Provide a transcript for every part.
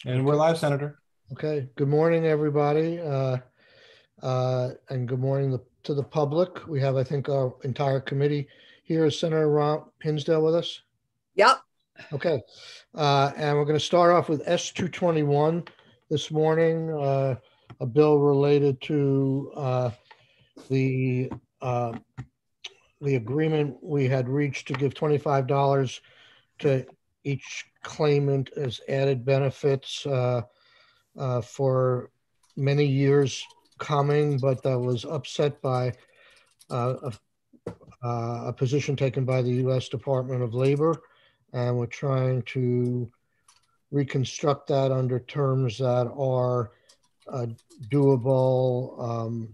And we're live, Senator. Okay. Good morning, everybody, and good morning to the public. We have, I think, our entire committee here. Is Senator Ron Hinsdale with us? Yep. Okay. And we're going to start off with S-221 this morning, a bill related to the uh, the agreement we had reached to give $25 to each claimant as added benefits for many years coming, but that was upset by uh, a position taken by the U.S. Department of Labor. And we're trying to reconstruct that under terms that are doable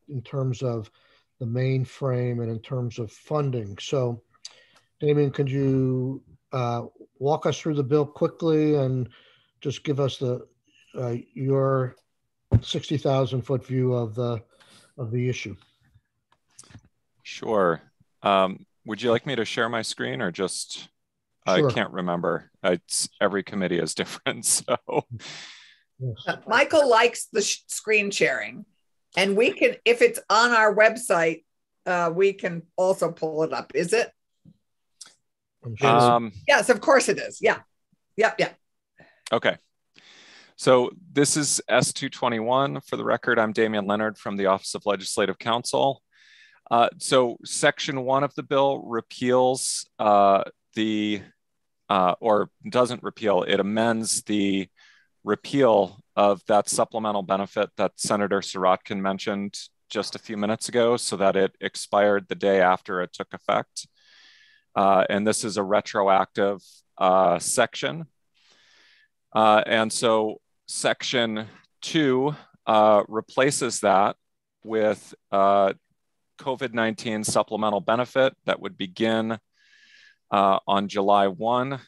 in terms of the mainframe and in terms of funding. So, Damien, could you walk us through the bill quickly and just give us your 60,000 foot view of the issue? Sure. Would you like me to share my screen or just? Sure. I can't remember. Every committee is different, so. Yes. Michael likes the screen sharing, and we can, if it's on our website, we can also pull it up. Is it? Sure. Yes, of course it is. Yeah. Okay. So this is S-221. For the record, I'm Damian Leonard from the Office of Legislative Counsel. So Section 1 of the bill repeals or doesn't repeal, it amends the repeal of that supplemental benefit that Senator Sirotkin mentioned just a few minutes ago, so that it expired the day after it took effect. And this is a retroactive section. And so Section 2 replaces that with COVID-19 supplemental benefit that would begin on July 1.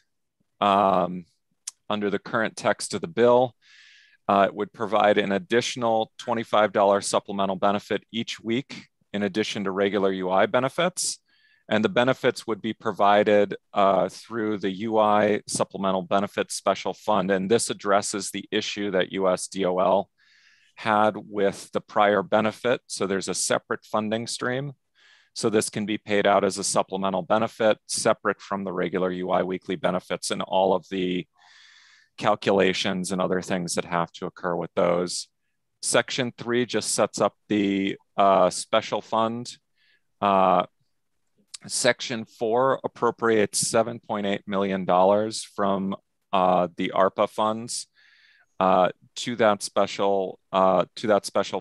Under the current text of the bill, it would provide an additional $25 supplemental benefit each week in addition to regular UI benefits. And the benefits would be provided through the UI Supplemental Benefits Special Fund. And this addresses the issue that USDOL had with the prior benefit. So there's a separate funding stream. So this can be paid out as a supplemental benefit separate from the regular UI weekly benefits and all of the calculations and other things that have to occur with those. Section 3 just sets up the special fund. Section 4 appropriates $7.8 million from the ARPA funds to that special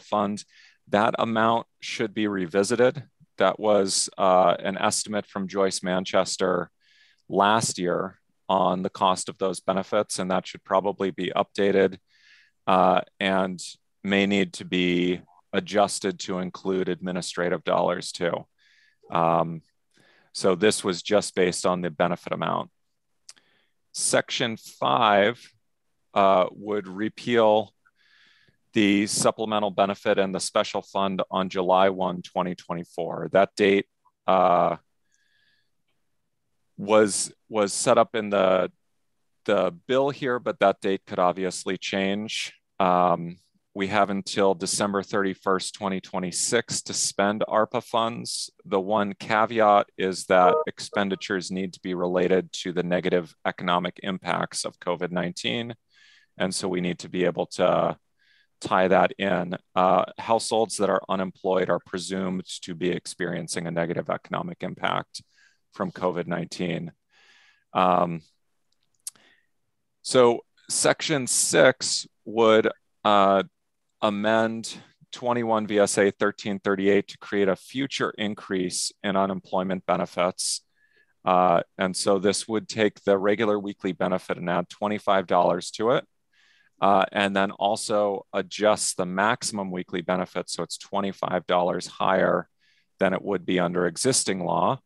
fund. That amount should be revisited. That was an estimate from Joyce Manchester last year on the cost of those benefits, and that should probably be updated and may need to be adjusted to include administrative dollars too. So this was just based on the benefit amount. Section 5 would repeal the supplemental benefit and the special fund on July 1, 2024. That date was set up in the bill here, but that date could obviously change. We have until December 31st, 2026 to spend ARPA funds. The one caveat is that expenditures need to be related to the negative economic impacts of COVID-19. And so we need to be able to tie that in. Households that are unemployed are presumed to be experiencing a negative economic impact from COVID-19. So Section 6 would amend 21 VSA 1338 to create a future increase in unemployment benefits. And so this would take the regular weekly benefit and add $25 to it. And then also adjust the maximum weekly benefit so it's $25 higher than it would be under existing law.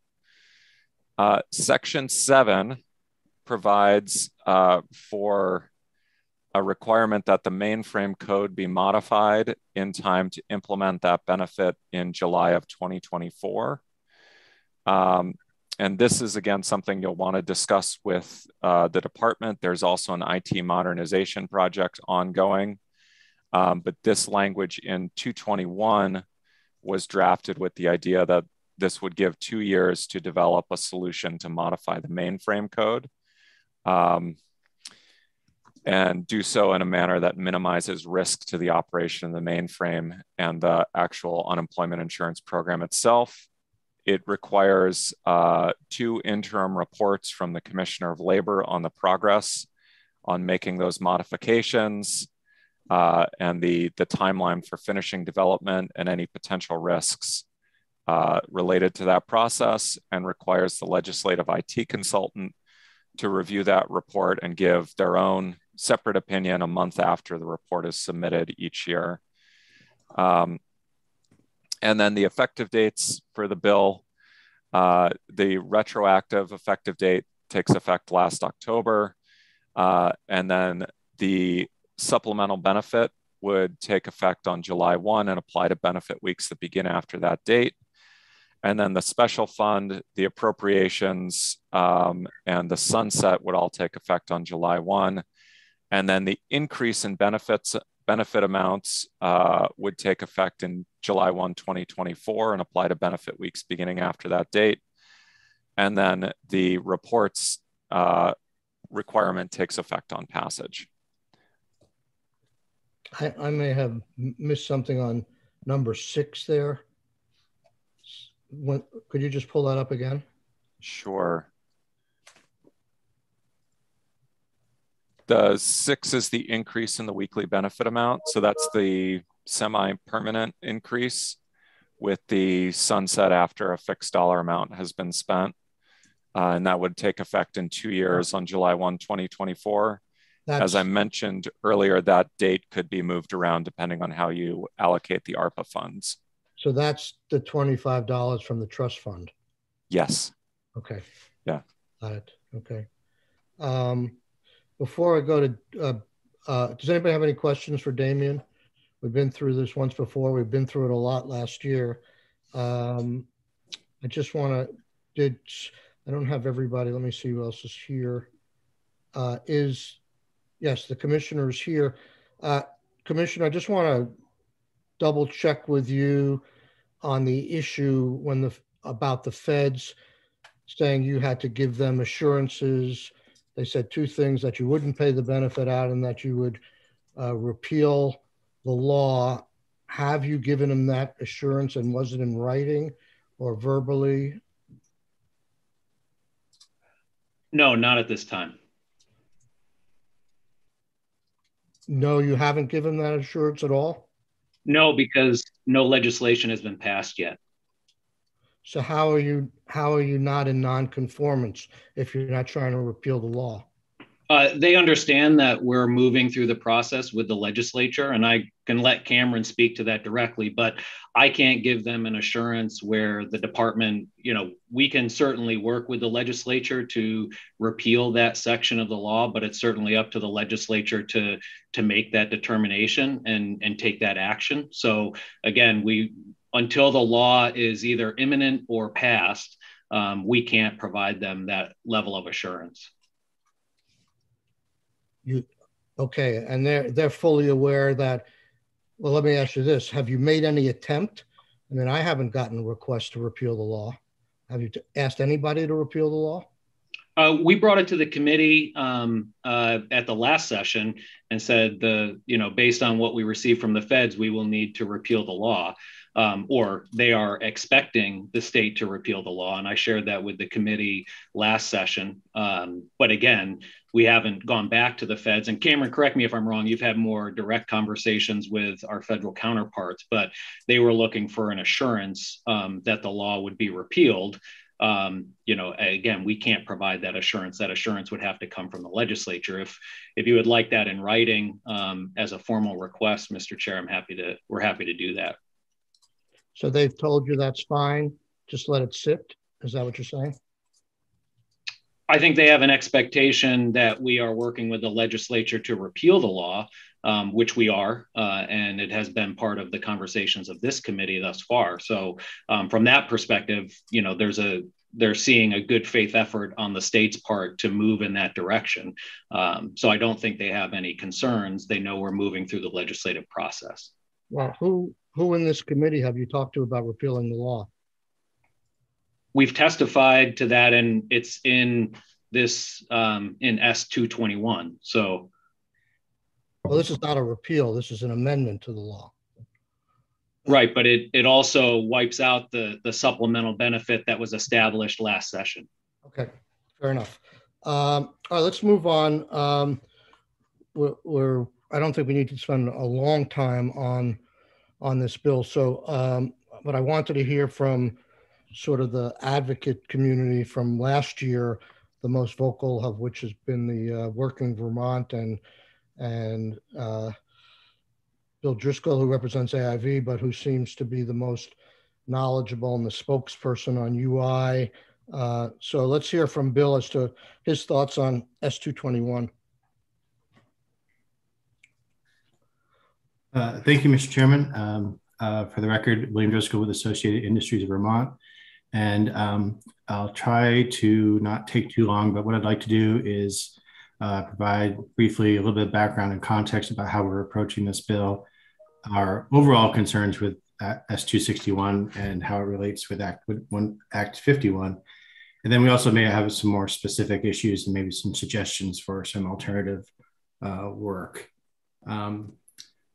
Section 7 provides for a requirement that the mainframe code be modified in time to implement that benefit in July of 2024. And this is, again, something you'll want to discuss with the department. There's also an IT modernization project ongoing. But this language in 221 was drafted with the idea that this would give 2 years to develop a solution to modify the mainframe code, and do so in a manner that minimizes risk to the operation of the mainframe and the actual unemployment insurance program itself. It requires 2 interim reports from the Commissioner of Labor on the progress on making those modifications, and the timeline for finishing development and any potential risks related to that process, and requires the legislative IT consultant to review that report and give their own separate opinion a month after the report is submitted each year. And then the effective dates for the bill, the retroactive effective date takes effect last October, and then the supplemental benefit would take effect on July 1 and apply to benefit weeks that begin after that date. And then the special fund, the appropriations, and the sunset would all take effect on July 1. And then the increase in benefit amounts would take effect in July 1, 2024 and apply to benefit weeks beginning after that date. And then the reports requirement takes effect on passage. I may have missed something on number 6 there. Could you just pull that up again? Sure. The 6 is the increase in the weekly benefit amount. So that's the semi-permanent increase with the sunset after a fixed dollar amount has been spent. And that would take effect in 2 years on July 1, 2024. As I mentioned earlier, that date could be moved around depending on how you allocate the ARPA funds. So that's the $25 from the trust fund? Yes. Okay. Yeah. Got it. Okay. Before I go to, does anybody have any questions for Damien? We've been through this once before. We've been through it a lot last year. I just want to, I don't have everybody. Let me see who else is here. Yes, the commissioner is here. Commissioner, I just want to double check with you on the issue about the feds saying you had to give them assurances. They said 2 things: that you wouldn't pay the benefit out and that you would repeal the law. Have you given them that assurance, and was it in writing or verbally? No, not at this time. No, you haven't given that assurance at all? No, because no legislation has been passed yet. So how are you not in nonconformance if you're not trying to repeal the law? They understand that we're moving through the process with the legislature, and I can let Cameron speak to that directly, but I can't give them an assurance where the department, we can certainly work with the legislature to repeal that section of the law, but it's certainly up to the legislature to make that determination and take that action. So again, until the law is either imminent or passed, we can't provide them that level of assurance. Okay, and they're fully aware that. Well, let me ask you this: have you made any attempt? I mean, I haven't gotten a request to repeal the law. Have you asked anybody to repeal the law? We brought it to the committee at the last session and said, based on what we received from the feds, we will need to repeal the law, or they are expecting the state to repeal the law. And I shared that with the committee last session. But again, we haven't gone back to the feds. And Cameron, correct me if I'm wrong, you've had more direct conversations with our federal counterparts, but they were looking for an assurance that the law would be repealed. Again, we can't provide that assurance. That assurance would have to come from the legislature. If you would like that in writing as a formal request, Mr. Chair, we're happy to do that. So they've told you that's fine, just let it sit? Is that what you're saying? I think they have an expectation that we are working with the legislature to repeal the law, which we are, and it has been part of the conversations of this committee thus far. So from that perspective, there's a they're seeing a good faith effort on the state's part to move in that direction. So I don't think they have any concerns. They know we're moving through the legislative process. Well, who in this committee have you talked to about repealing the law? We've testified to that, and it's in this in S-221. So, well, this is not a repeal. This is an amendment to the law. Right, but it also wipes out the supplemental benefit that was established last session. Okay, fair enough. All right, let's move on. I don't think we need to spend a long time on this bill. So, but I wanted to hear from sort of the advocate community from last year, the most vocal of which has been the Working Vermont and Bill Driscoll, who represents AIV, but who seems to be the most knowledgeable and the spokesperson on UI. So let's hear from Bill as to his thoughts on S-221. Thank you, Mr. Chairman. For the record, William Driscoll with Associated Industries of Vermont. And I'll try to not take too long, but what I'd like to do is provide briefly a little bit of background and context about how we're approaching this bill, our overall concerns with S-261 and how it relates with Act 51. And then we also may have some more specific issues and maybe some suggestions for some alternative work.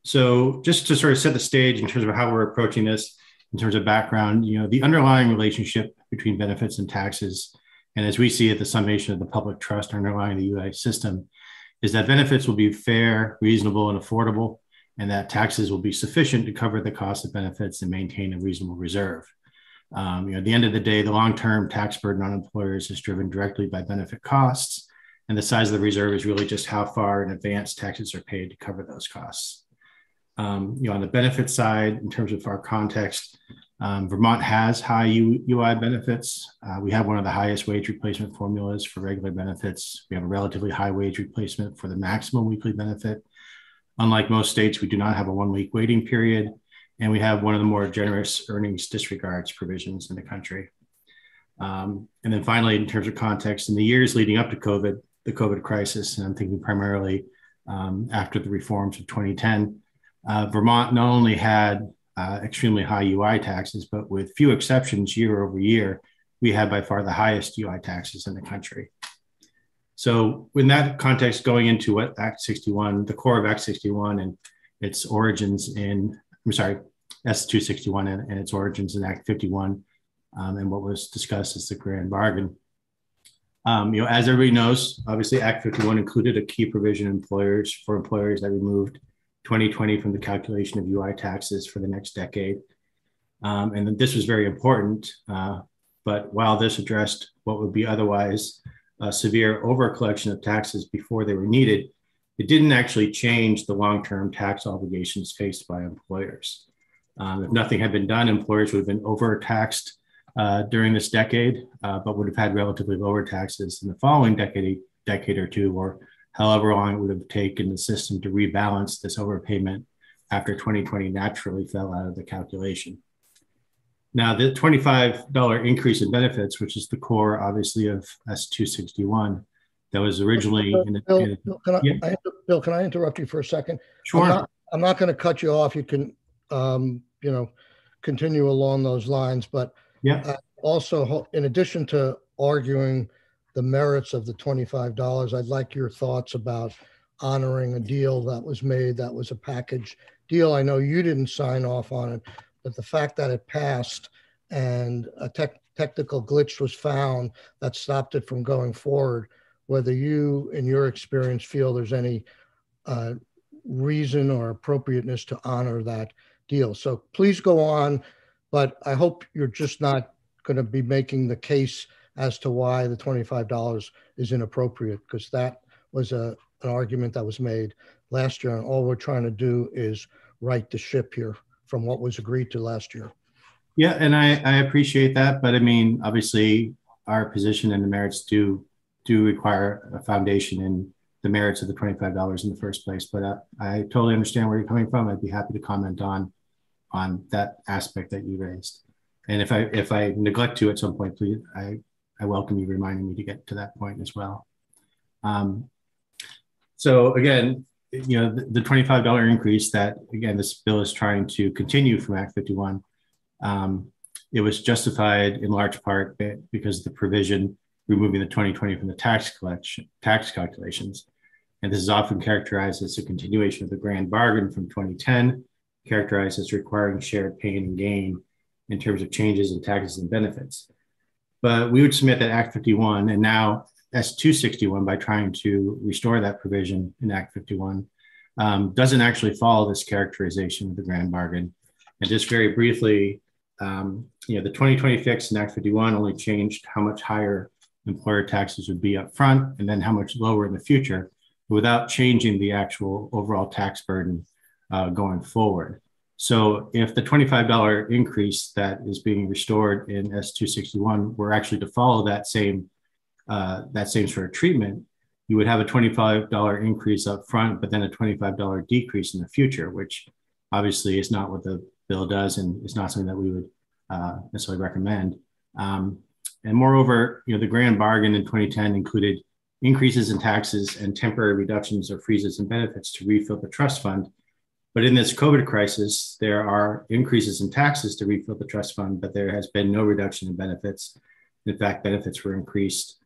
So just to sort of set the stage in terms of how we're approaching this, in terms of background, the underlying relationship between benefits and taxes, and as we see it, the summation of the public trust underlying the UI system, is that benefits will be fair, reasonable, and affordable, and that taxes will be sufficient to cover the cost of benefits and maintain a reasonable reserve. At the end of the day, the long-term tax burden on employers is driven directly by benefit costs, and the size of the reserve is really just how far in advance taxes are paid to cover those costs. On the benefit side, in terms of our context, Vermont has high UI benefits. We have one of the highest wage replacement formulas for regular benefits. We have a relatively high wage replacement for the maximum weekly benefit. Unlike most states, we do not have a 1-week waiting period, and we have one of the more generous earnings disregards provisions in the country. And then finally, in terms of context, in the years leading up to COVID, the COVID crisis, and I'm thinking primarily after the reforms of 2010, Vermont not only had extremely high UI taxes, but with few exceptions year over year, we had by far the highest UI taxes in the country. So in that context, going into what Act 61, the core of Act 61 and its origins in, S-261 and its origins in Act 51, and what was discussed as the grand bargain. As everybody knows, obviously Act 51 included a key provision for employers that removed 2020 from the calculation of UI taxes for the next decade. And this was very important, but while this addressed what would be otherwise a severe overcollection of taxes before they were needed, it didn't actually change the long-term tax obligations faced by employers. If nothing had been done, employers would have been overtaxed during this decade, but would have had relatively lower taxes in the following decade or two, or however long it would have taken the system to rebalance this overpayment after 2020 naturally fell out of the calculation. Now, the $25 increase in benefits, which is the core, obviously, of S-261, that was originally Bill, can I interrupt you for a second? Sure. I'm not going to cut you off. You can, continue along those lines. But also, in addition to arguing the merits of the $25, I'd like your thoughts about honoring a deal that was made that was a package deal. I know you didn't sign off on it, but the fact that it passed and a technical glitch was found that stopped it from going forward, whether you, in your experience, feel there's any reason or appropriateness to honor that deal. So please go on, but I hope you're just not going to be making the case as to why the $25 is inappropriate, because that was an argument that was made last year, and all we're trying to do is right the ship here from what was agreed to last year. Yeah, and I appreciate that, but I mean, obviously, our position and the merits do require a foundation in the merits of the $25 in the first place. But I totally understand where you're coming from. I'd be happy to comment on that aspect that you raised. And if I neglect to at some point, please, I welcome you reminding me to get to that point as well. So again, the $25 increase that, again, this bill is trying to continue from Act 51, it was justified in large part because of the provision removing the 2020 from the tax calculations. And this is often characterized as a continuation of the grand bargain from 2010, characterized as requiring shared pain and gain in terms of changes in taxes and benefits. But we would submit that Act 51 and now S261, by trying to restore that provision in Act 51, doesn't actually follow this characterization of the grand bargain. And just very briefly, the 2020 fix in Act 51 only changed how much higher employer taxes would be up front and then how much lower in the future, without changing the actual overall tax burden going forward. So if the $25 increase that is being restored in S261 were actually to follow that same sort of treatment, you would have a $25 increase up front, but then a $25 decrease in the future, which obviously is not what the bill does and is not something that we would necessarily recommend. And moreover, the grand bargain in 2010 included increases in taxes and temporary reductions or freezes in benefits to refill the trust fund. But in this COVID crisis, there are increases in taxes to refill the trust fund, but there has been no reduction in benefits. In fact, benefits were increased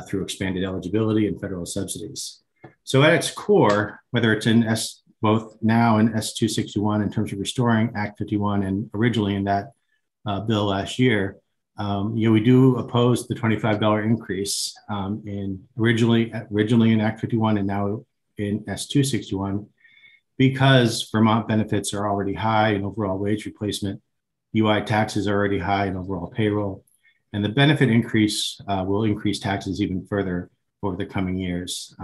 through expanded eligibility and federal subsidies. So at its core, whether it's in both now in S261 in terms of restoring Act 51 and originally in that bill last year, we do oppose the $25 increase originally in Act 51 and now in S261 because Vermont benefits are already high in overall wage replacement, UI taxes are already high in overall payroll, and the benefit increase will increase taxes even further over the coming years.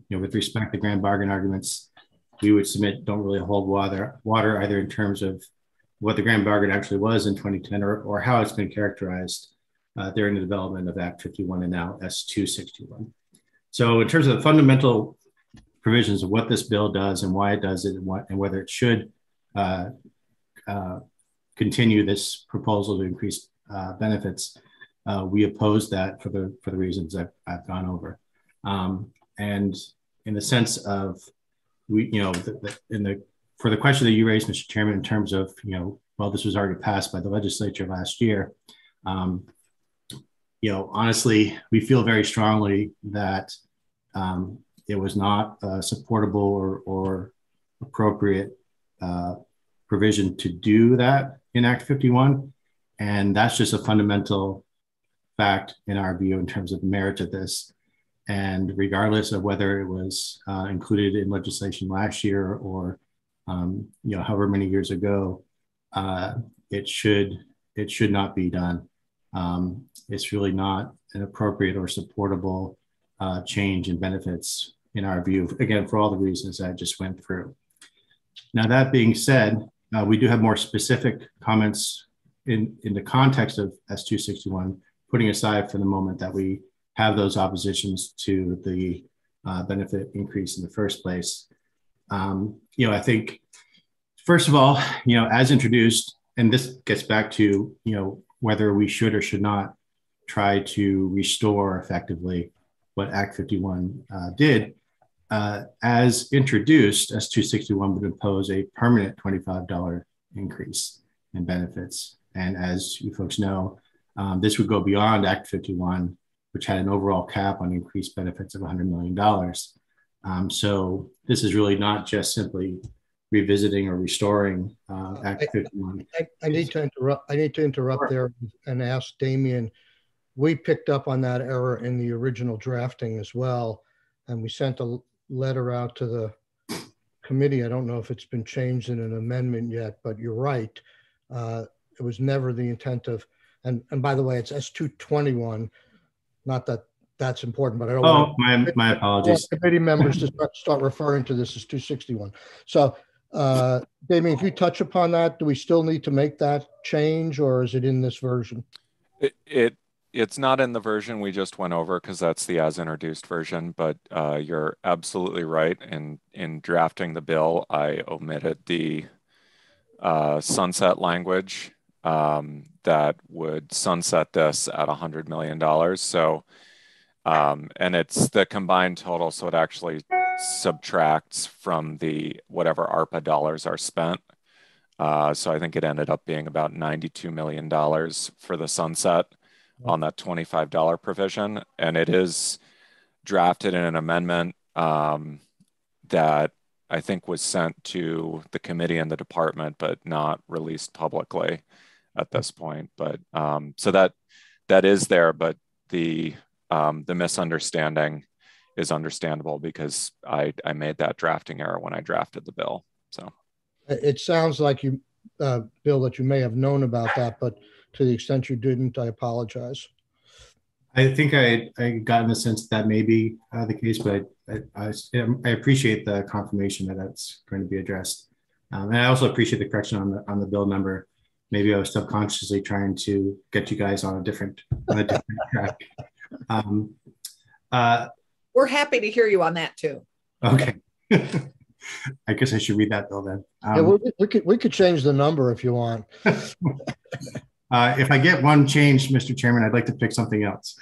With respect to grand bargain arguments, we would submit don't really hold water either in terms of what the grand bargain actually was in 2010 or how it's been characterized during the development of Act 51 and now S261. So in terms of the fundamental provisions of what this bill does and why it does it and whether it should continue this proposal to increase benefits, we oppose that for the reasons I've gone over. And in the sense of, for the question that you raised, Mr. Chairman, in terms of, well, this was already passed by the legislature last year. Honestly, we feel very strongly that it was not a supportable or appropriate provision to do that in Act 51. And that's just a fundamental fact in our view in terms of the merit of this. And regardless of whether it was included in legislation last year or however many years ago, it should not be done. It's really not an appropriate or supportable change in benefits in our view, again, for all the reasons I just went through. Now, that being said, we do have more specific comments in the context of S261, putting aside for the moment that we have those oppositions to the benefit increase in the first place. I think, first of all, as introduced, and this gets back to, whether we should or should not try to restore effectively what Act 51 did. As introduced, S261 would impose a permanent $25 increase in benefits. And as you folks know, this would go beyond Act 51, which had an overall cap on increased benefits of $100 million. So this is really not just simply revisiting or restoring Act 51. I need to interrupt there and ask Damien. We picked up on that error in the original drafting as well, and we sent a letter out to the committee. I don't know if it's been changed in an amendment yet, but you're right. It was never the intent of, and by the way, it's S221. Not that that's important, but I don't want my apologies. Committee members to start referring to this as 261. So, Damien, if you touch upon that, do we still need to make that change, or is it in this version? It's not in the version we just went over because that's the as introduced version, but you're absolutely right. In drafting the bill, I omitted the sunset language that would sunset this at $100 million. So, and it's the combined total, so it actually subtracts from the whatever ARPA dollars are spent. So I think it ended up being about $92 million for the sunset on that $25 provision. And it is drafted in an amendment that I think was sent to the committee and the department, but not released publicly at this point. But so that is there, but the misunderstanding is understandable because I made that drafting error when I drafted the bill. So it sounds like you, Bill, that you may have known about that, but to the extent you didn't, I apologize. I think I gotten the sense that may be the case, but I appreciate the confirmation that that's going to be addressed. And I also appreciate the correction on the bill number. Maybe I was subconsciously trying to get you guys on a different track. We're happy to hear you on that too. Okay. I guess I should read that bill then. Yeah, we could change the number if you want. If I get one change, Mr. Chairman, I'd like to pick something else.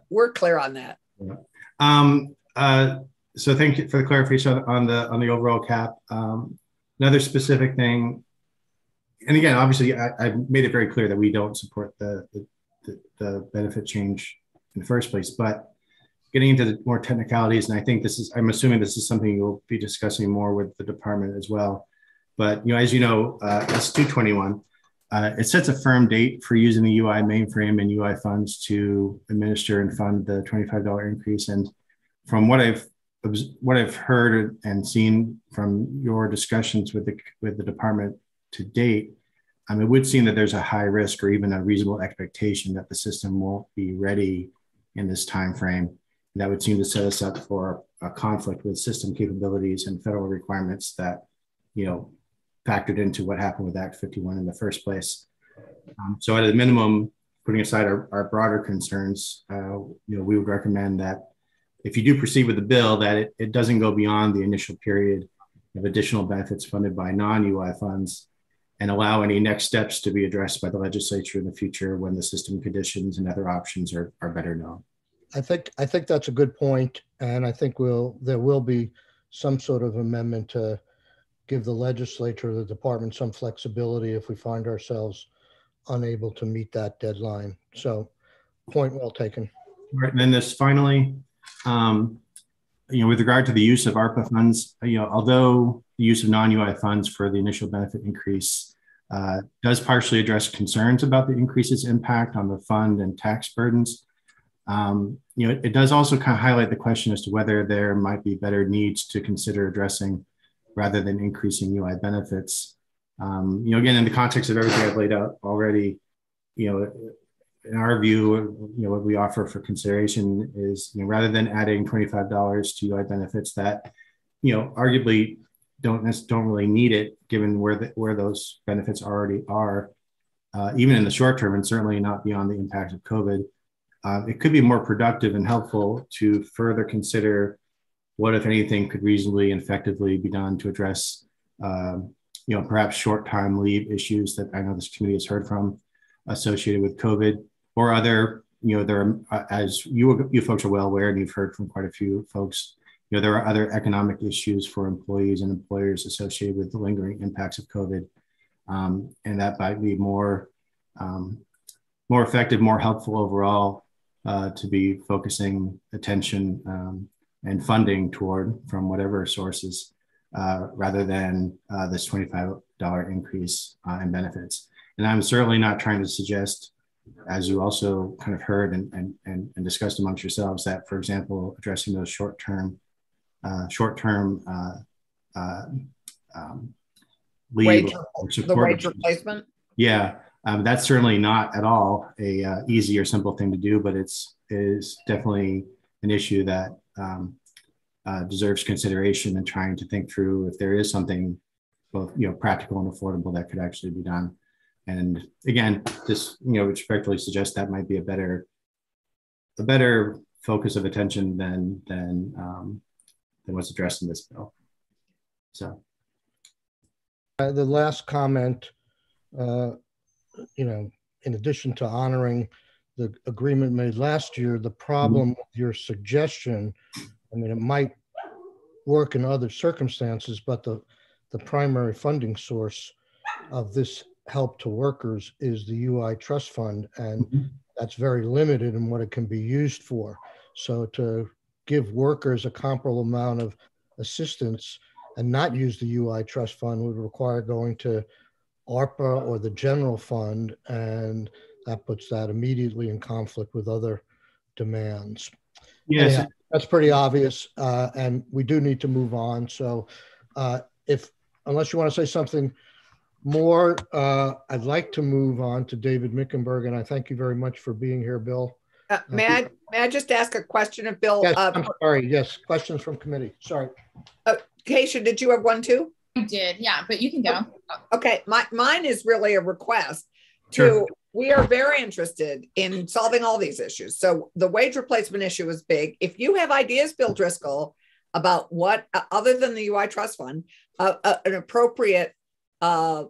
We're clear on that. Yeah. So thank you for the clarification on the overall cap. Another specific thing, and again, obviously, I made it very clear that we don't support the benefit change in the first place, but getting into the more technicalities, and I think I'm assuming this is something you'll be discussing more with the department as well. But as you know, S221, it sets a firm date for using the UI mainframe and UI funds to administer and fund the $25 increase. And from what I've heard and seen from your discussions with the department to date, it would seem that there's a high risk or even a reasonable expectation that the system won't be ready in this time frame. That would seem to set us up for a conflict with system capabilities and federal requirements that, factored into what happened with Act 51 in the first place. So at a minimum, putting aside our broader concerns, we would recommend that if you do proceed with the bill, that it doesn't go beyond the initial period of additional benefits funded by non-UI funds and allow any next steps to be addressed by the legislature in the future when the system conditions and other options are better known. I think that's a good point, and I think there will be some sort of amendment to give the legislature or the department some flexibility if we find ourselves unable to meet that deadline. So, point well taken. All right, and then this finally, with regard to the use of ARPA funds, although the use of non-UI funds for the initial benefit increase does partially address concerns about the increase's impact on the fund and tax burdens, it does also kind of highlight the question as to whether there might be better needs to consider addressing rather than increasing UI benefits. Again, in the context of everything I've laid out already, in our view, what we offer for consideration is, rather than adding $25 to UI benefits that, arguably don't really need it, given where those benefits already are, even in the short term, and certainly not beyond the impact of COVID. It could be more productive and helpful to further consider what, if anything, could reasonably and effectively be done to address, perhaps short-time leave issues that I know this committee has heard from associated with COVID, or other, there are, as you folks are well aware, and you've heard from quite a few folks, there are other economic issues for employees and employers associated with the lingering impacts of COVID, and that might be more effective, more helpful overall to be focusing attention and funding toward from whatever sources, rather than this $25 increase in benefits. And I'm certainly not trying to suggest, as you also kind of heard and discussed amongst yourselves, that, for example, addressing those short-term leave or support, the wage replacement. Yeah, that's certainly not at all a easy or simple thing to do, but it is definitely an issue that deserves consideration and trying to think through if there is something both practical and affordable that could actually be done. And again, this respectfully suggest that might be a better focus of attention than what's addressed in this bill. So the last comment in addition to honoring the agreement made last year, the problem with your suggestion, it might work in other circumstances, but the primary funding source of this help to workers is the UI Trust Fund, and that's very limited in what it can be used for. So to give workers a comparable amount of assistance and not use the UI Trust Fund would require going to ARPA or the general fund, and that puts that immediately in conflict with other demands. Yes. Anyhow, that's pretty obvious, and we do need to move on. So unless you want to say something more, I'd like to move on to David Mickenberg, and I thank you very much for being here, Bill. May I just ask a question of Bill? Yes, I'm sorry. Yes, questions from committee. Sorry. Keisha, did you have one too? I did, yeah, but you can go. Okay, mine is really a request Sure. we are very interested in solving all these issues. So the wage replacement issue is big. If you have ideas, Bill Driscoll, about what, other than the UI Trust Fund, an appropriate aspect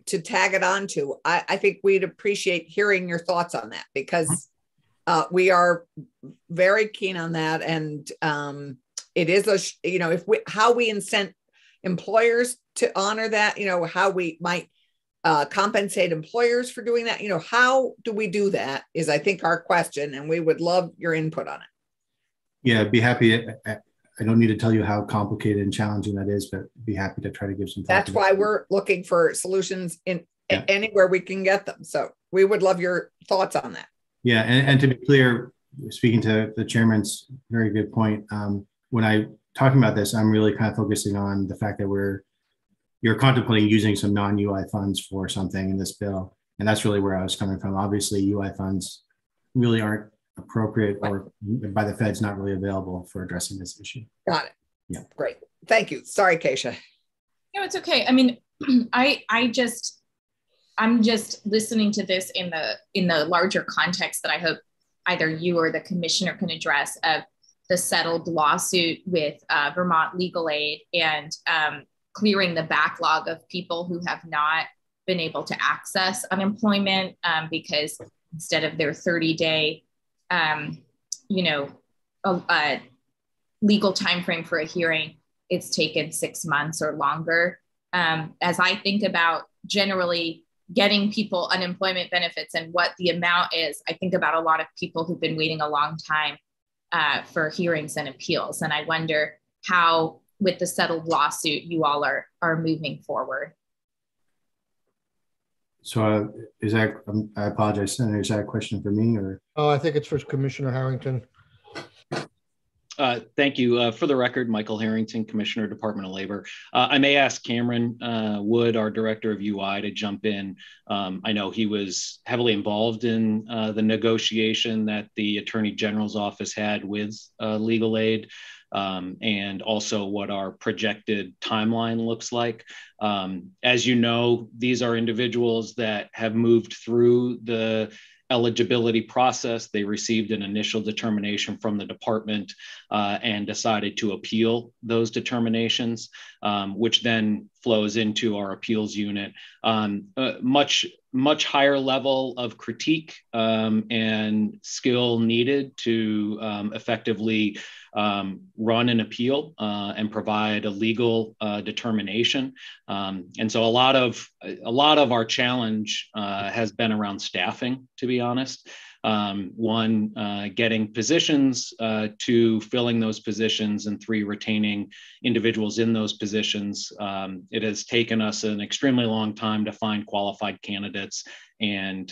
to tag it onto, I think we'd appreciate hearing your thoughts on that, because we are very keen on that. And it is how we incent employers to honor that, how we might compensate employers for doing that. How do we do that is, I think, our question, and we would love your input on it. Yeah, I'd be happy. I don't need to tell you how complicated and challenging that is, but be happy to try to give some thought. That's why we're looking for solutions anywhere we can get them. So we would love your thoughts on that. Yeah, and to be clear, speaking to the chairman's very good point, when I talking about this, I'm really kind of focusing on the fact that you're contemplating using some non-UI funds for something in this bill, and that's really where I was coming from. Obviously, UI funds really aren't appropriate, or by the feds, not really available for addressing this issue. Got it. Yeah, great. Thank you. Sorry, Keisha. No, it's okay. I'm just listening to this in the larger context that I hope either you or the commissioner can address, of the settled lawsuit with Vermont Legal Aid, and clearing the backlog of people who have not been able to access unemployment because instead of their 30-day legal time frame for a hearing, it's taken 6 months or longer. As I think about generally getting people unemployment benefits and what the amount is, I think about a lot of people who've been waiting a long time for hearings and appeals. And I wonder how, with the settled lawsuit, you all are moving forward. So I apologize, Senator, is that a question for me, or? Oh, I think it's for Commissioner Harrington. Thank you. For the record, Michael Harrington, Commissioner, Department of Labor. I may ask Cameron Wood, our Director of UI, to jump in. I know he was heavily involved in the negotiation that the Attorney General's office had with Legal Aid, and also what our projected timeline looks like. As you know, these are individuals that have moved through the eligibility process. They received an initial determination from the department and decided to appeal those determinations, which then flows into our appeals unit. Much higher level of critique and skill needed to effectively run an appeal and provide a legal determination. And so a lot of our challenge has been around staffing, to be honest. Getting positions, 2, filling those positions, and 3, retaining individuals in those positions. It has taken us an extremely long time to find qualified candidates and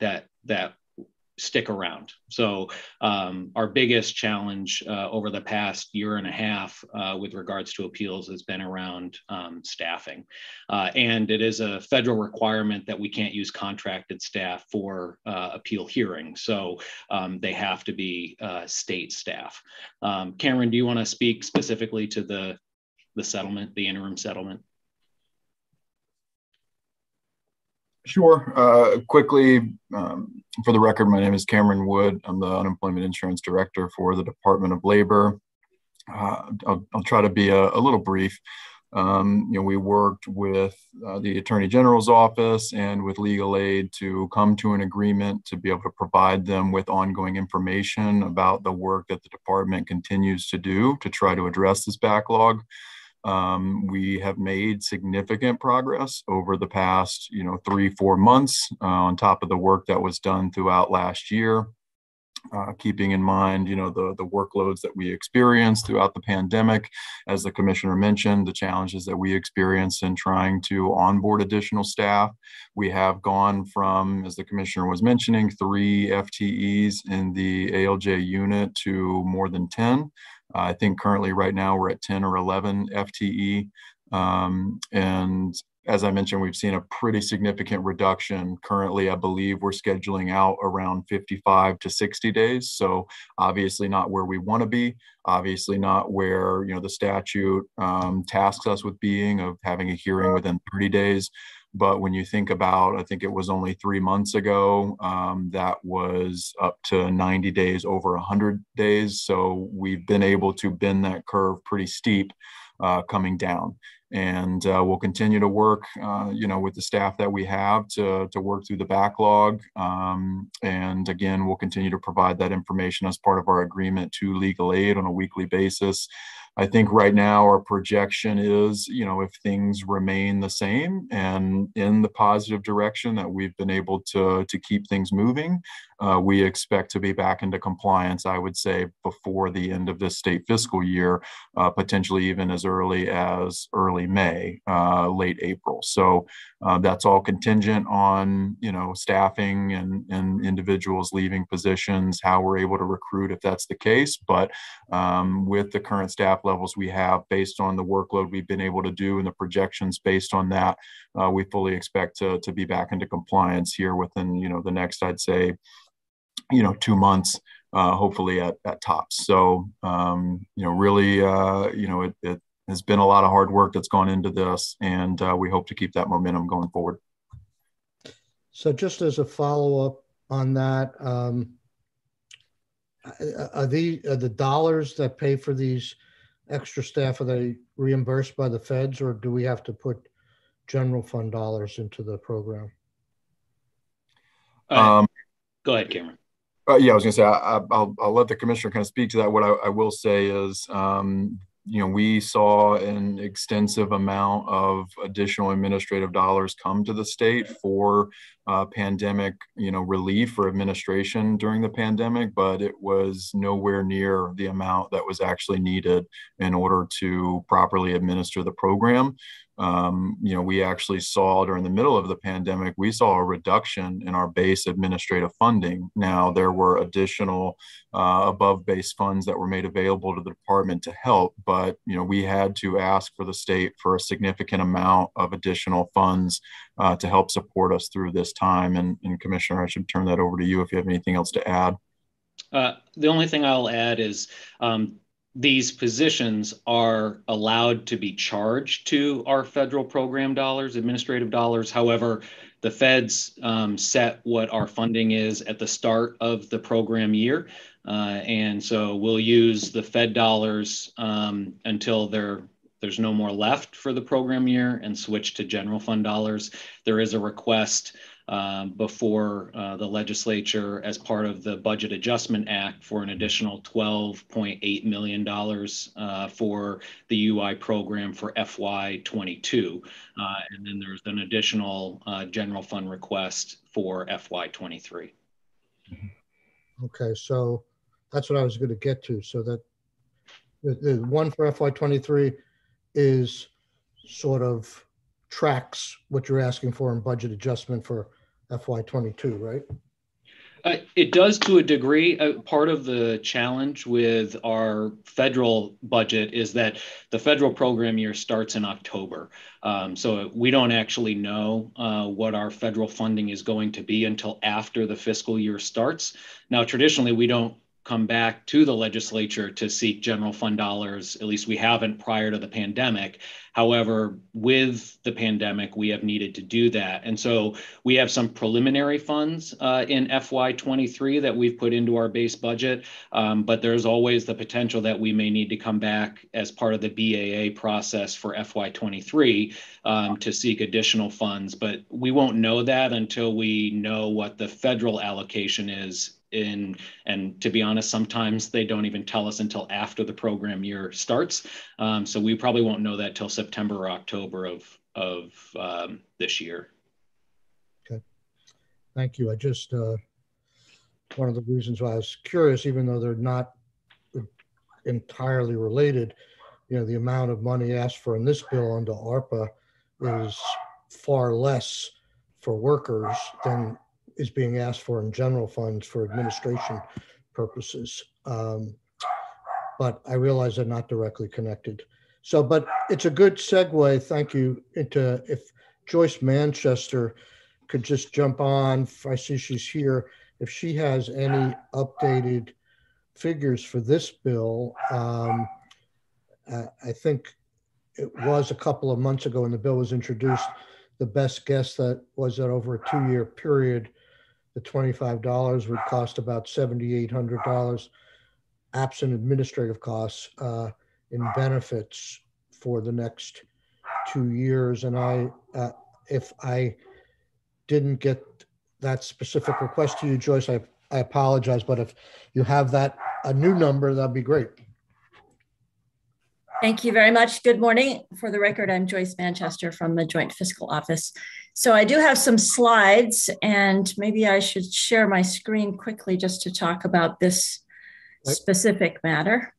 that stick around. So our biggest challenge over the past year and a half with regards to appeals has been around staffing. And it is a federal requirement that we can't use contracted staff for appeal hearings. So they have to be state staff. Cameron, do you want to speak specifically to the settlement, the interim settlement? Sure. Quickly, for the record, my name is Cameron Wood. I'm the Unemployment Insurance Director for the Department of Labor. I'll try to be a little brief. We worked with the Attorney General's office and with legal aid to come to an agreement to be able to provide them with ongoing information about the work that the department continues to do to try to address this backlog. We have made significant progress over the past, 3-4 months on top of the work that was done throughout last year. Keeping in mind, the workloads that we experienced throughout the pandemic, as the commissioner mentioned, the challenges that we experienced in trying to onboard additional staff. We have gone from, as the commissioner was mentioning, 3 FTEs in the ALJ unit to more than 10. I think currently right now we're at 10 or 11 FTE. And as I mentioned, we've seen a pretty significant reduction. Currently, I believe we're scheduling out around 55 to 60 days. So obviously not where we want to be, obviously not where, the statute tasks us with being, of having a hearing within 30 days. But when you think about, I think it was only 3 months ago, that was up to 90 days, over 100 days. So we've been able to bend that curve pretty steep coming down. And we'll continue to work, with the staff that we have to work through the backlog. And again, we'll continue to provide that information as part of our agreement to legal aid on a weekly basis. I think right now our projection is, if things remain the same and in the positive direction that we've been able to keep things moving, we expect to be back into compliance, I would say, before the end of this state fiscal year, potentially even as early as early May, late April. So that's all contingent on, staffing and individuals leaving positions, how we're able to recruit if that's the case. But with the current staff levels we have, based on the workload we've been able to do and the projections based on that, we fully expect to be back into compliance here within, the next, I'd say, 2 months, hopefully at tops. So, really, it has been a lot of hard work that's gone into this, and we hope to keep that momentum going forward. So just as a follow-up on that, are the dollars that pay for these extra staff, are they reimbursed by the feds, or do we have to put general fund dollars into the program? Go ahead, Cameron. Yeah, I was going to say, I'll let the commissioner kind of speak to that. What I will say is, we saw an extensive amount of additional administrative dollars come to the state for pandemic, relief or administration during the pandemic, but it was nowhere near the amount that was actually needed in order to properly administer the program. We actually saw during the middle of the pandemic, we saw a reduction in our base administrative funding. Now, there were additional above base funds that were made available to the department to help, but, we had to ask for the state for a significant amount of additional funds to help support us through this time. And Commissioner, I should turn that over to you if you have anything else to add. The only thing I'll add is these positions are allowed to be charged to our federal program dollars, administrative dollars. However, the feds set what our funding is at the start of the program year. And so we'll use the Fed dollars until there's no more left for the program year and switch to general fund dollars. There is a request before the legislature as part of the Budget Adjustment Act for an additional $12.8 million for the UI program for FY22. And then there's an additional general fund request for FY23. Okay, so that's what I was going to get to. So that the one for FY23 is sort of tracks what you're asking for in budget adjustment for FY22, right? It does to a degree. Part of the challenge with our federal budget is that the federal program year starts in October. So we don't actually know what our federal funding is going to be until after the fiscal year starts. Now, traditionally, we don't come back to the legislature to seek general fund dollars. At least we haven't prior to the pandemic. However, with the pandemic, we have needed to do that. And so we have some preliminary funds in FY23 that we've put into our base budget, but there's always the potential that we may need to come back as part of the BAA process for FY23 to seek additional funds. But we won't know that until we know what the federal allocation is. And to be honest, sometimes they don't even tell us until after the program year starts. So we probably won't know that till September or October of this year. Okay, thank you. I just, one of the reasons why I was curious, even though they're not entirely related, you know, the amount of money asked for in this bill under ARPA is far less for workers than is being asked for in general funds for administration purposes. But I realize they're not directly connected. So, but it's a good segue, thank you, into if Joyce Manchester could just jump on. I see she's here. If she has any updated figures for this bill, I think it was a couple of months ago when the bill was introduced, the best guess that was that over a 2-year period, the $25 would cost about $7,800 absent administrative costs in benefits for the next 2 years. And if I didn't get that specific request to you, Joyce, I apologize, but if you have that, a new number, that'd be great. Thank you very much. Good morning. For the record, I'm Joyce Manchester from the Joint Fiscal Office. So I do have some slides, and maybe I should share my screen quickly just to talk about this specific matter.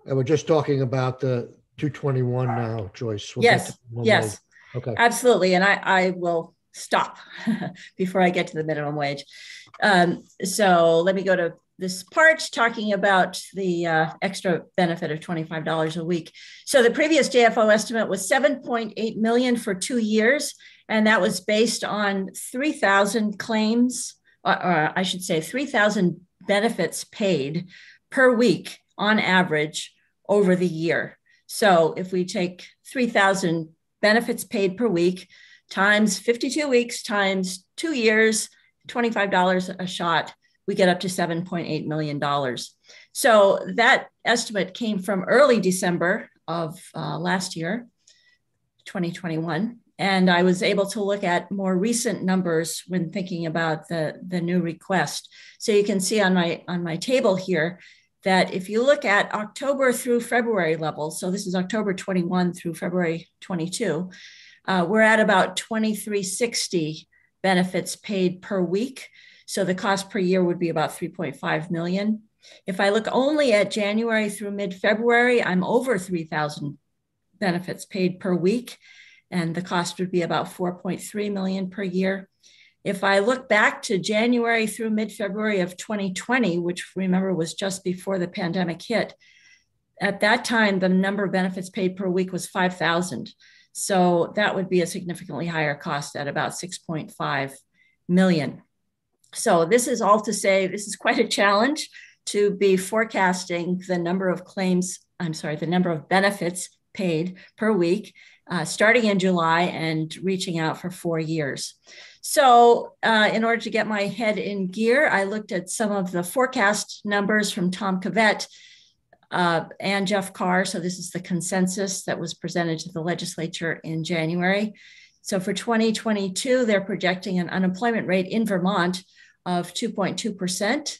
And we're just talking about the 221 now, Joyce. We'll yes, yes, okay, absolutely. And I will stop before I get to the minimum wage. So let me go to this part talking about the extra benefit of $25 a week. So the previous JFO estimate was $7.8 million for 2 years, and that was based on 3,000 claims, or I should say 3,000 benefits paid per week on average over the year. So if we take 3,000 benefits paid per week times 52 weeks times 2 years, $25 a shot, we get up to $7.8 million. So that estimate came from early December of last year, 2021. And I was able to look at more recent numbers when thinking about the new request. So you can see on my table here that if you look at October through February levels, so this is October 21 through February 22, we're at about 2,360 benefits paid per week. So the cost per year would be about 3.5 million. If I look only at January through mid-February, I'm over 3,000 benefits paid per week, and the cost would be about 4.3 million per year. If I look back to January through mid-February of 2020, which remember was just before the pandemic hit, at that time, the number of benefits paid per week was 5,000. So that would be a significantly higher cost at about 6.5 million. So this is all to say, this is quite a challenge to be forecasting the number of the number of benefits paid per week, starting in July and reaching out for 4 years. So in order to get my head in gear, I looked at some of the forecast numbers from Tom Cavett and Jeff Carr. So this is the consensus that was presented to the legislature in January. So for 2022, they're projecting an unemployment rate in Vermont of 2.2%,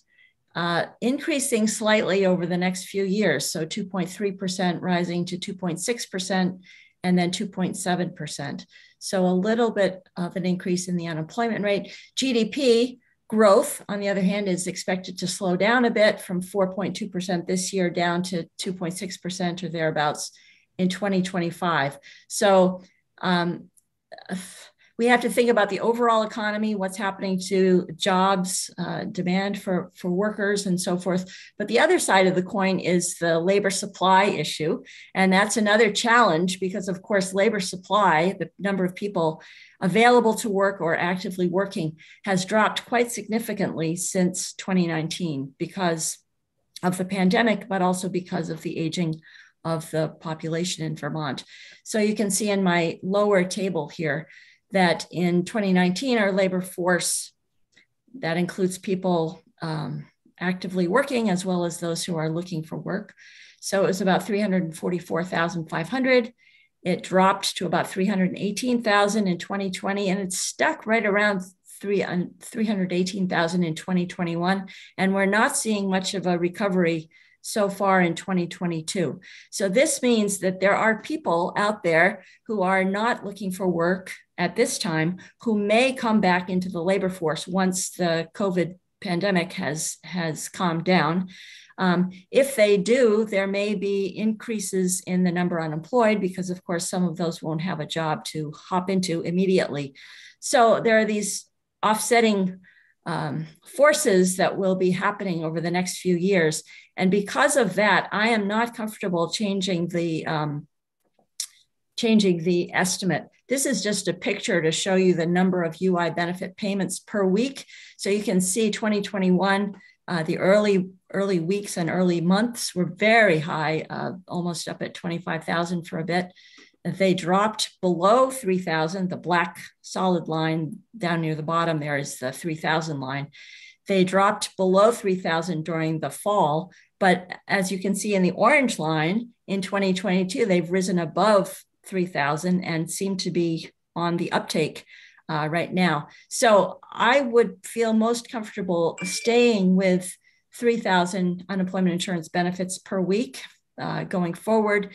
increasing slightly over the next few years. So 2.3% rising to 2.6%, and then 2.7%. So a little bit of an increase in the unemployment rate. GDP growth, on the other hand, is expected to slow down a bit from 4.2% this year down to 2.6% or thereabouts in 2025. So we have to think about the overall economy, what's happening to jobs, demand for workers and so forth. But the other side of the coin is the labor supply issue. And that's another challenge because, of course, labor supply, the number of people available to work or actively working, has dropped quite significantly since 2019 because of the pandemic, but also because of the aging of the population in Vermont. So you can see in my lower table here that in 2019, our labor force, that includes people actively working as well as those who are looking for work. So it was about 344,500. It dropped to about 318,000 in 2020, and it's stuck right around 318,000 in 2021. And we're not seeing much of a recovery so far in 2022. So this means that there are people out there who are not looking for work at this time, who may come back into the labor force once the COVID pandemic has calmed down. If they do, there may be increases in the number unemployed because, of course, some of those won't have a job to hop into immediately. So there are these offsetting forces that will be happening over the next few years. And because of that, I am not comfortable changing the estimate. This is just a picture to show you the number of UI benefit payments per week. So you can see 2021, the early weeks and early months were very high, almost up at 25,000 for a bit. They dropped below 3,000. The black solid line down near the bottom there is the 3,000 line. They dropped below 3,000 during the fall, but as you can see in the orange line, in 2022, they've risen above 3,000 and seem to be on the uptake right now. So I would feel most comfortable staying with 3,000 unemployment insurance benefits per week going forward.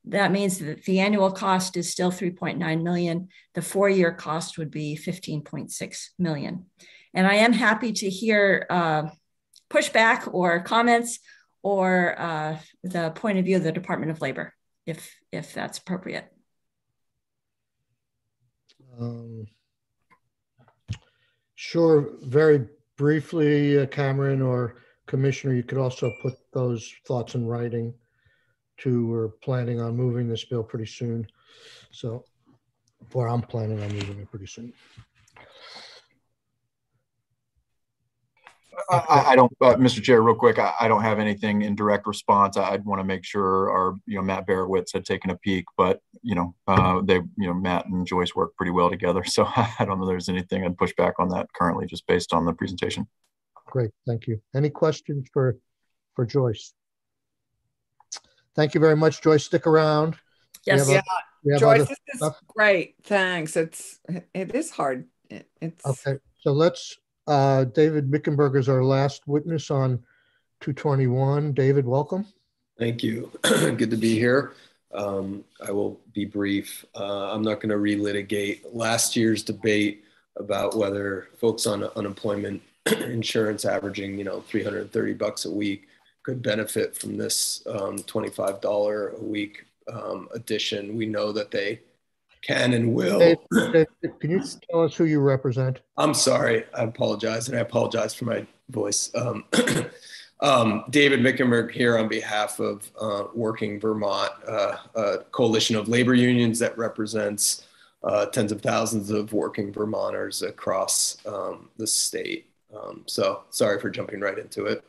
That means that the annual cost is still 3.9 million. The 4-year cost would be 15.6 million. And I am happy to hear pushback or comments or the point of view of the Department of Labor, if that's appropriate. Sure. Very briefly, Cameron or Commissioner, you could also put those thoughts in writing too. We're planning on moving this bill pretty soon. So, or I'm planning on moving it pretty soon. I don't, Mr. Chair, real quick, I don't have anything in direct response. I'd want to make sure our, Matt Barowitz had taken a peek, but, Matt and Joyce work pretty well together. So I don't know if there's anything I'd push back on that currently, just based on the presentation. Great, thank you. Any questions for Joyce? Thank you very much, Joyce. Stick around. Yes, Joyce, this is great. Thanks. It is hard. It's okay. So let's. David Mickenberger is our last witness on 221. David, welcome. Thank you. Good to be here. I will be brief. I'm not going to relitigate last year's debate about whether folks on unemployment insurance averaging, $330 a week could benefit from this $25 a week addition. We know that they can and will. Dave, can you tell us who you represent? I'm sorry. I apologize. And I apologize for my voice. David Mickenberg here on behalf of Working Vermont, a coalition of labor unions that represents tens of thousands of working Vermonters across the state. So sorry for jumping right into it.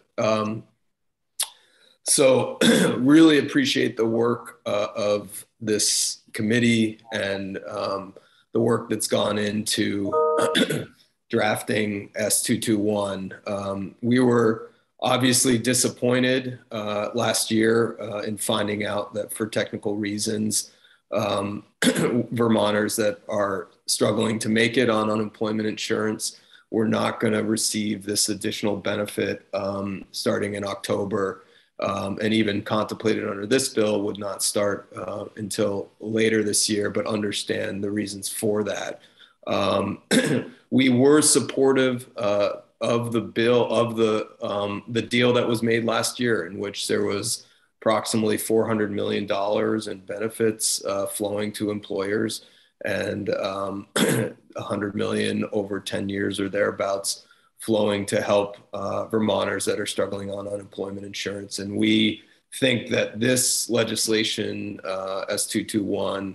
So really appreciate the work of this committee and the work that's gone into drafting S221. We were obviously disappointed last year in finding out that for technical reasons, Vermonters that are struggling to make it on unemployment insurance were not going to receive this additional benefit starting in October. And even contemplated under this bill would not start until later this year, but understand the reasons for that. We were supportive of the bill, of the deal that was made last year, in which there was approximately $400 million in benefits flowing to employers. and 100 million over 10 years or thereabouts flowing to help Vermonters that are struggling on unemployment insurance. And we think that this legislation, S221,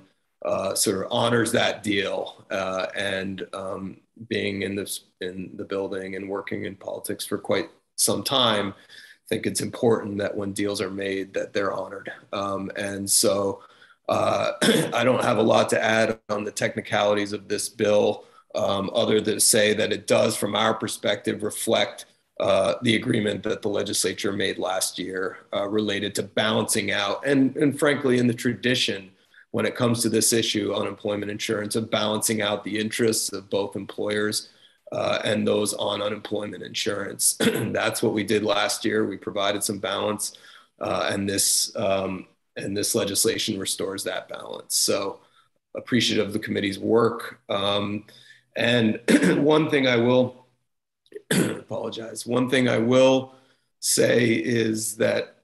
sort of honors that deal. And being in the building and working in politics for quite some time, I think it's important that when deals are made that they're honored. And so I don't have a lot to add on the technicalities of this bill, other than to say that it does, from our perspective, reflect the agreement that the legislature made last year related to balancing out, and frankly, in the tradition when it comes to this issue, unemployment insurance, of balancing out the interests of both employers and those on unemployment insurance. That's what we did last year. We provided some balance, and this legislation restores that balance. So appreciative of the committee's work. And one thing I will apologize. One thing I will say is that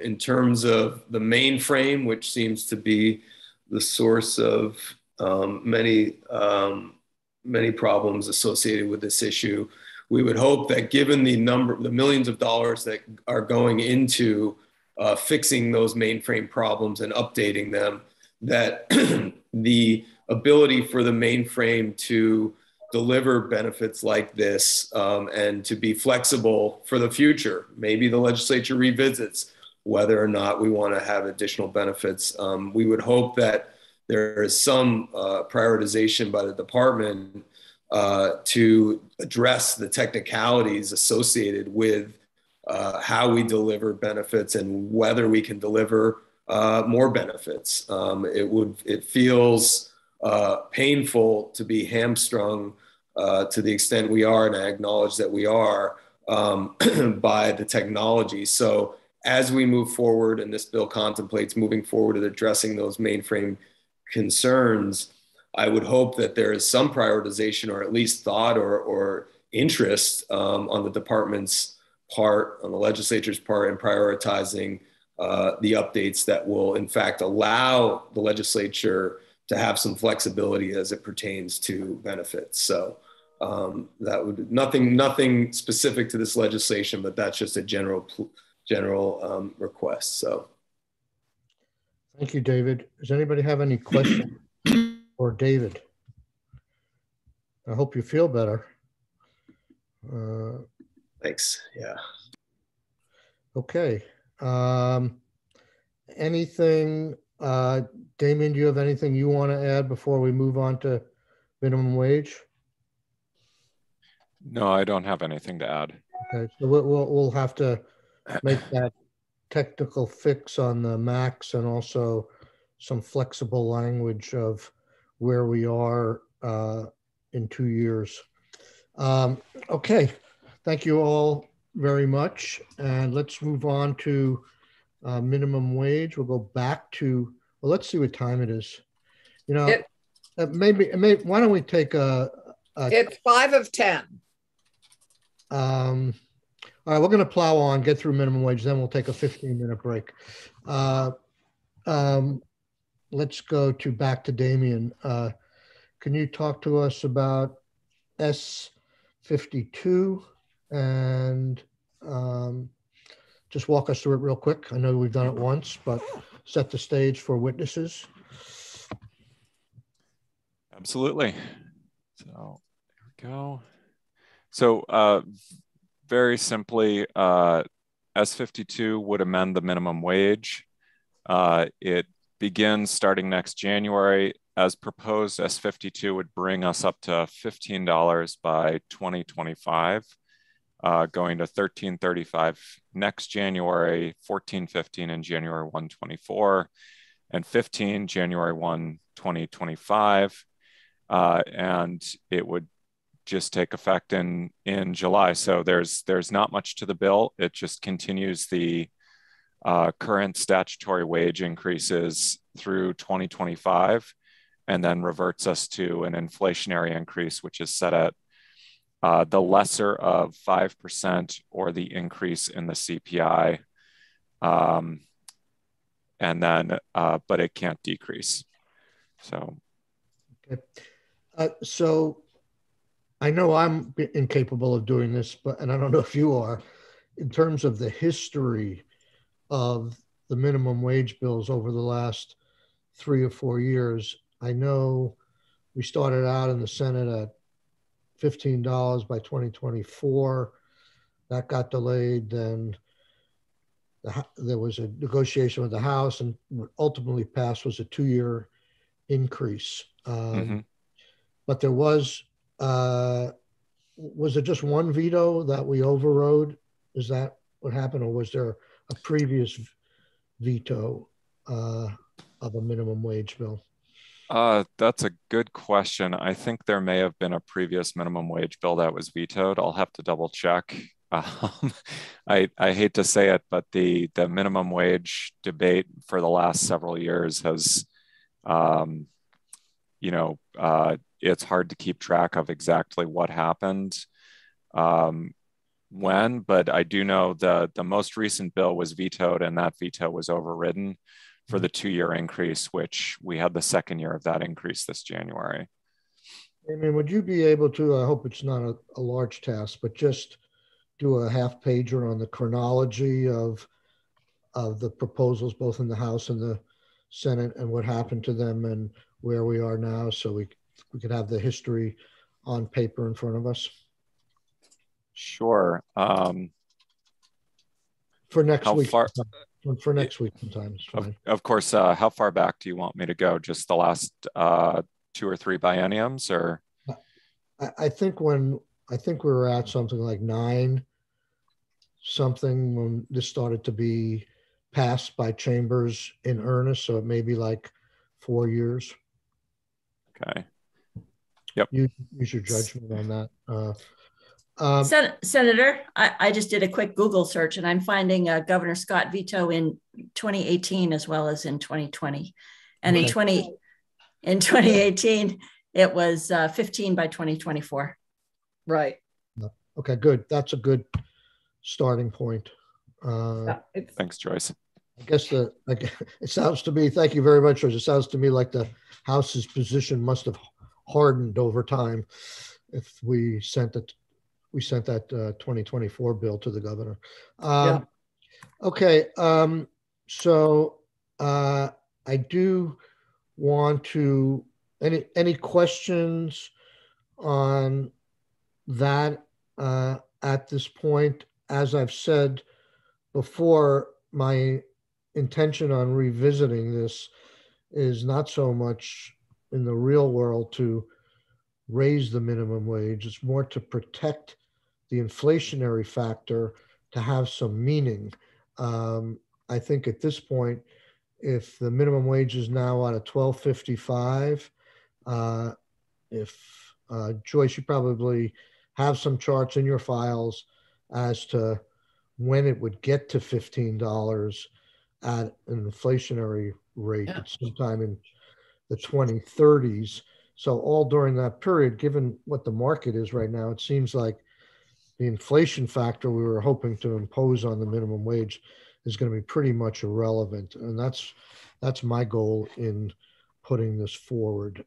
in terms of the mainframe, which seems to be the source of many problems associated with this issue, we would hope that given the millions of dollars that are going into fixing those mainframe problems and updating them, that the ability for the mainframe to deliver benefits like this and to be flexible for the future. Maybe the legislature revisits whether or not we want to have additional benefits. We would hope that there is some prioritization by the department to address the technicalities associated with how we deliver benefits and whether we can deliver more benefits. It feels painful to be hamstrung to the extent we are, and I acknowledge that we are, by the technology. So as we move forward, and this bill contemplates moving forward at addressing those mainframe concerns, I would hope that there is some prioritization, or at least thought or interest on the department's part, on the legislature's part, in prioritizing the updates that will in fact allow the legislature to have some flexibility as it pertains to benefits. So that would nothing specific to this legislation, but that's just a general request. So Thank you, David. Does anybody have any questions for David? I hope you feel better. Thanks. Yeah. Okay. Anything, Damien, do you have anything you want to add before we move on to minimum wage? No, I don't have anything to add. Okay, so we'll have to make that technical fix on the max, and also some flexible language of where we are in 2 years. Okay, thank you all very much. And let's move on to minimum wage. We'll go back to, well, let's see what time it is. You know, maybe why don't we take it's 5 of 10. All right, we're going to plow on, get through minimum wage, then we'll take a 15-minute break. Let's go back to Damien. Can you talk to us about S52 and just walk us through it real quick? I know we've done it once, but set the stage for witnesses. Absolutely. So there we go. So very simply, S52 would amend the minimum wage. It begins starting next January. As proposed, S52 would bring us up to $15 by 2025, going to $13.35 next January, $14.15 in January 1, 24, and $15 January 1, 2025. And it would just take effect in July. So there's not much to the bill. It just continues the current statutory wage increases through 2025, and then reverts us to an inflationary increase, which is set at the lesser of 5% or the increase in the CPI. And then, but it can't decrease. So Okay. So I know I'm incapable of doing this, and I don't know if you are, in terms of the history of the minimum wage bills over the last 3 or 4 years. I know we started out in the Senate at $15 by 2024. That got delayed. Then there was a negotiation with the House, and what ultimately passed was a 2-year increase. But there was it just one veto that we overrode? Is that what happened, or was there a previous veto of a minimum wage bill? That's a good question. I think there may have been a previous minimum wage bill that was vetoed. I'll have to double check. I hate to say it, but the minimum wage debate for the last several years has, it's hard to keep track of exactly what happened when, but I do know the most recent bill was vetoed, and that veto was overridden for the 2-year increase, which we had the second year of that increase this January. I mean, would you be able to, I hope it's not a large task, but just do a half pager on the chronology of the proposals, both in the House and the Senate, and what happened to them and where we are now, so we could have the history on paper in front of us? Sure. For next week. For next week sometime is fine. Of course, how far back do you want me to go? Just the last 2 or 3 bienniums, or? I think we were at something like 9 something when this started to be passed by chambers in earnest. So it may be like 4 years. Okay. Yep. Use your judgment on that. Senator, I just did a quick Google search, and I'm finding Governor Scott veto in 2018 as well as in 2020. And Okay. in 2018, it was 15 by 2024. Right. Okay, good. That's a good starting point. Thanks, Joyce. I guess it sounds to me, thank you very much, Joyce. It sounds to me like the House's position must have hardened over time if we sent that 2024 bill to the governor. Okay, so I do want to, any questions on that at this point? As I've said before, my intention on revisiting this is not so much in the real world to raise the minimum wage. It's more to protect the inflationary factor, to have some meaning. I think at this point, if the minimum wage is now at a $12.55, if Joyce, you probably have some charts in your files as to when it would get to $15 at an inflationary rate. Yeah. It's sometime in the 2030s. So all during that period, given what the market is right now, it seems like the inflation factor we were hoping to impose on the minimum wage is going to be pretty much irrelevant. And that's my goal in putting this forward.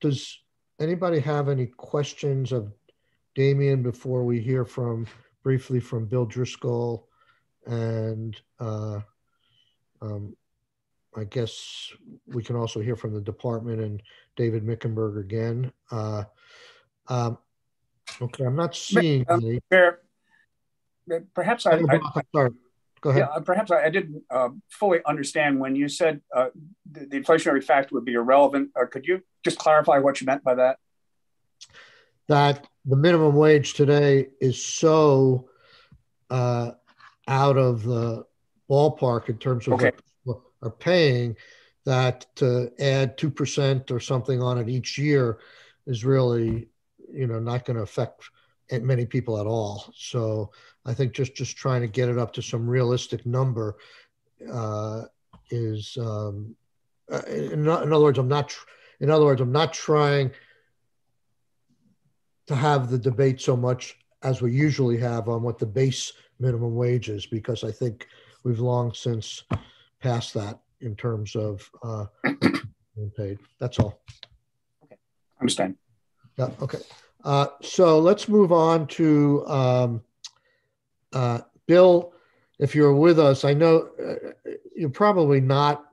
Does anybody have any questions of Damien before we hear briefly from Bill Driscoll and I guess we can also hear from the department and David Mickenberg again. Okay, I'm not seeing any. Perhaps sorry, go ahead. Yeah, perhaps I didn't fully understand when you said the inflationary factor would be irrelevant. Could you just clarify what you meant by that? That the minimum wage today is so out of the ballpark in terms of what people are paying that to add 2% or something on it each year is really, not going to affect many people at all. So I think just trying to get it up to some realistic number is, in other words, I'm not trying to have the debate so much as we usually have on what the base minimum wage is, because I think we've long since passed that. in terms of being paid. That's all. Okay, understand. Yeah. Okay. So let's move on to Bill. If you're with us, I know you're probably not.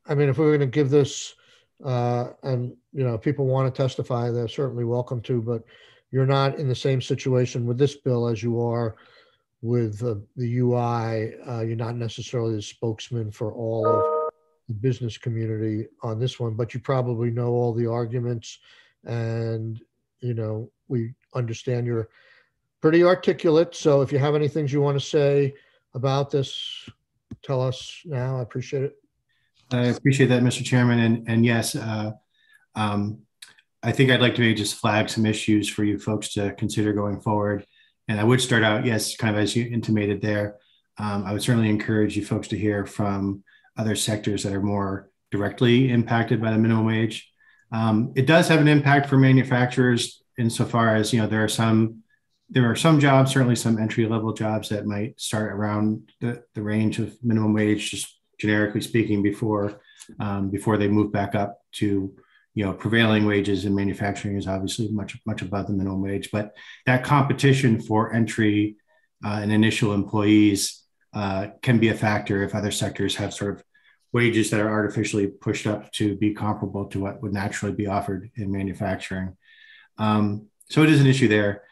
I mean, if we're going to give this, and people want to testify, they're certainly welcome to. But you're not in the same situation with this bill as you are with the UI. You're not necessarily the spokesman for all of the business community on this one, but you probably know all the arguments, and we understand you're pretty articulate. So if you have any things you want to say about this, tell us now. I appreciate it. I appreciate that, Mr. Chairman. And yes, I think I'd like to maybe just flag some issues for you folks to consider going forward. And I would start out, yes, kind of as you intimated there, I would certainly encourage you folks to hear from other sectors that are more directly impacted by the minimum wage. It does have an impact for manufacturers insofar as, there are some jobs, certainly some entry-level jobs that might start around the range of minimum wage, just generically speaking, before they move back up to prevailing wages in manufacturing is obviously much above the minimum wage. But that competition for entry and initial employees can be a factor if other sectors have sort of wages that are artificially pushed up to be comparable to what would naturally be offered in manufacturing. So it is an issue there.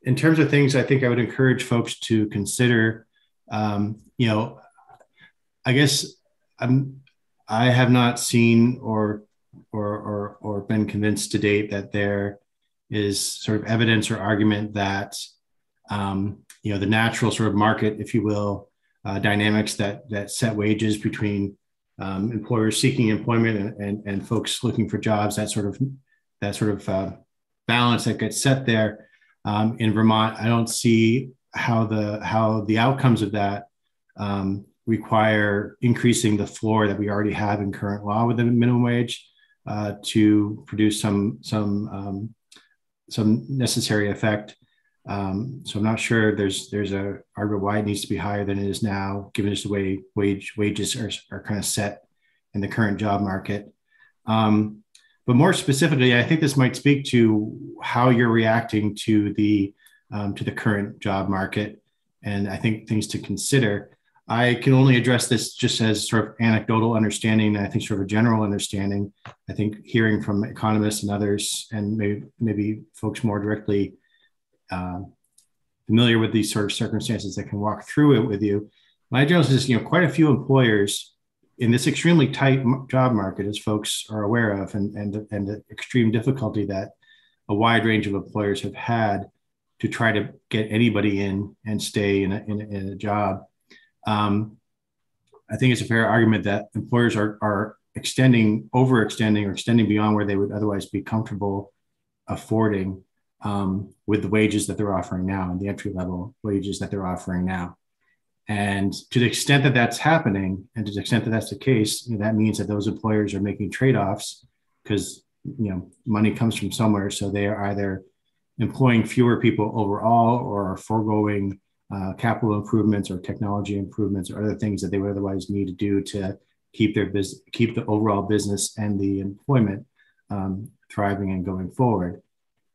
In terms of things, I think I would encourage folks to consider, I guess I have not seen or been convinced to date that there is sort of evidence or argument that the natural sort of market, if you will, dynamics that set wages between employers seeking employment and folks looking for jobs, that sort of balance that gets set there in Vermont. I don't see how the outcomes of that require increasing the floor that we already have in current law with the minimum wage to produce some necessary effect. So I'm not sure there's a argument why it needs to be higher than it is now, given just the way wages are kind of set in the current job market. But more specifically, I think this might speak to how you're reacting to the current job market, and I think things to consider. I can only address this just as sort of anecdotal understanding, and I think sort of a general understanding. I think hearing from economists and others, and maybe folks more directly familiar with these sort of circumstances that can walk through it with you. My general sense is, quite a few employers in this extremely tight job market, as folks are aware of, and the extreme difficulty that a wide range of employers have had to try to get anybody in and stay in a job. I think it's a fair argument that employers are overextending or extending beyond where they would otherwise be comfortable affording with the wages that they're offering now and the entry-level wages that they're offering now. And to the extent that that's happening, and to the extent that that's the case, that means that those employers are making trade-offs because money comes from somewhere. So they are either employing fewer people overall or are foregoing capital improvements or technology improvements or other things that they would otherwise need to do to keep the overall business and the employment thriving and going forward.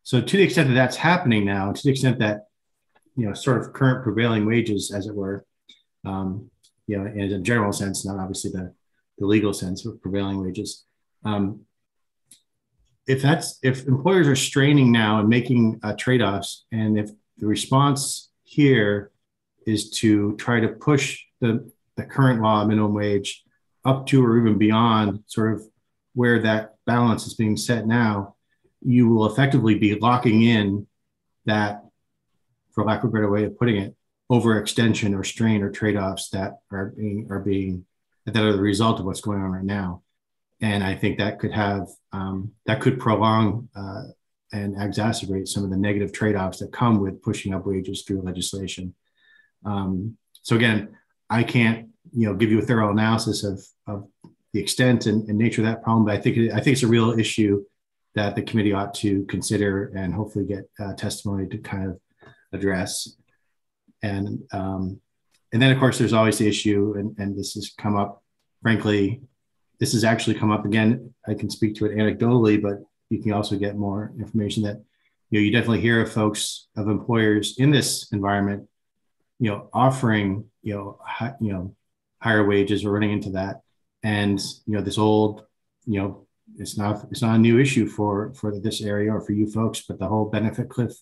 So to the extent that that's happening now, to the extent that sort of current prevailing wages, as it were, in a general sense, not obviously the legal sense of prevailing wages. If employers are straining now and making trade-offs, and if the response here is to try to push the current law minimum wage up to or even beyond sort of where that balance is being set now, you will effectively be locking in that, for lack of a better way of putting it, overextension or strain or trade-offs that are the result of what's going on right now. And I think that could prolong and exacerbate some of the negative trade-offs that come with pushing up wages through legislation. So again, I can't give you a thorough analysis of the extent and nature of that problem, but I think it's a real issue that the committee ought to consider and hopefully get testimony to kind of address. And and then of course there's always the issue, and this has come up, frankly, this has actually come up again. I can speak to it anecdotally, but you can also get more information that, you definitely hear of folks, of employers in this environment, offering, higher wages or running into that. And, this old, it's not a new issue for this area or for you folks, but the whole benefit cliff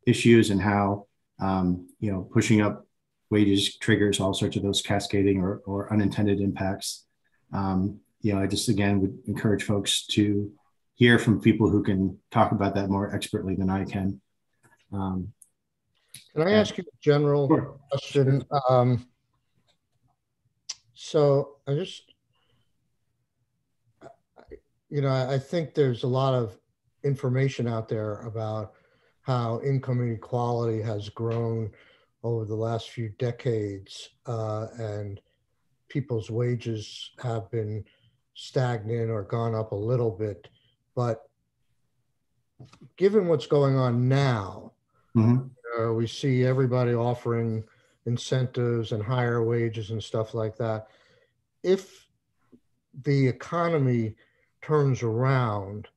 issues and how, pushing up wages triggers all sorts of those cascading or unintended impacts. I just, again, would encourage folks to hear from people who can talk about that more expertly than I can. Can I ask you a general question? So I think there's a lot of information out there about how income inequality has grown over the last few decades, and people's wages have been stagnant or gone up a little bit. But given what's going on now, we see everybody offering incentives and higher wages and stuff like that. If the economy turns around,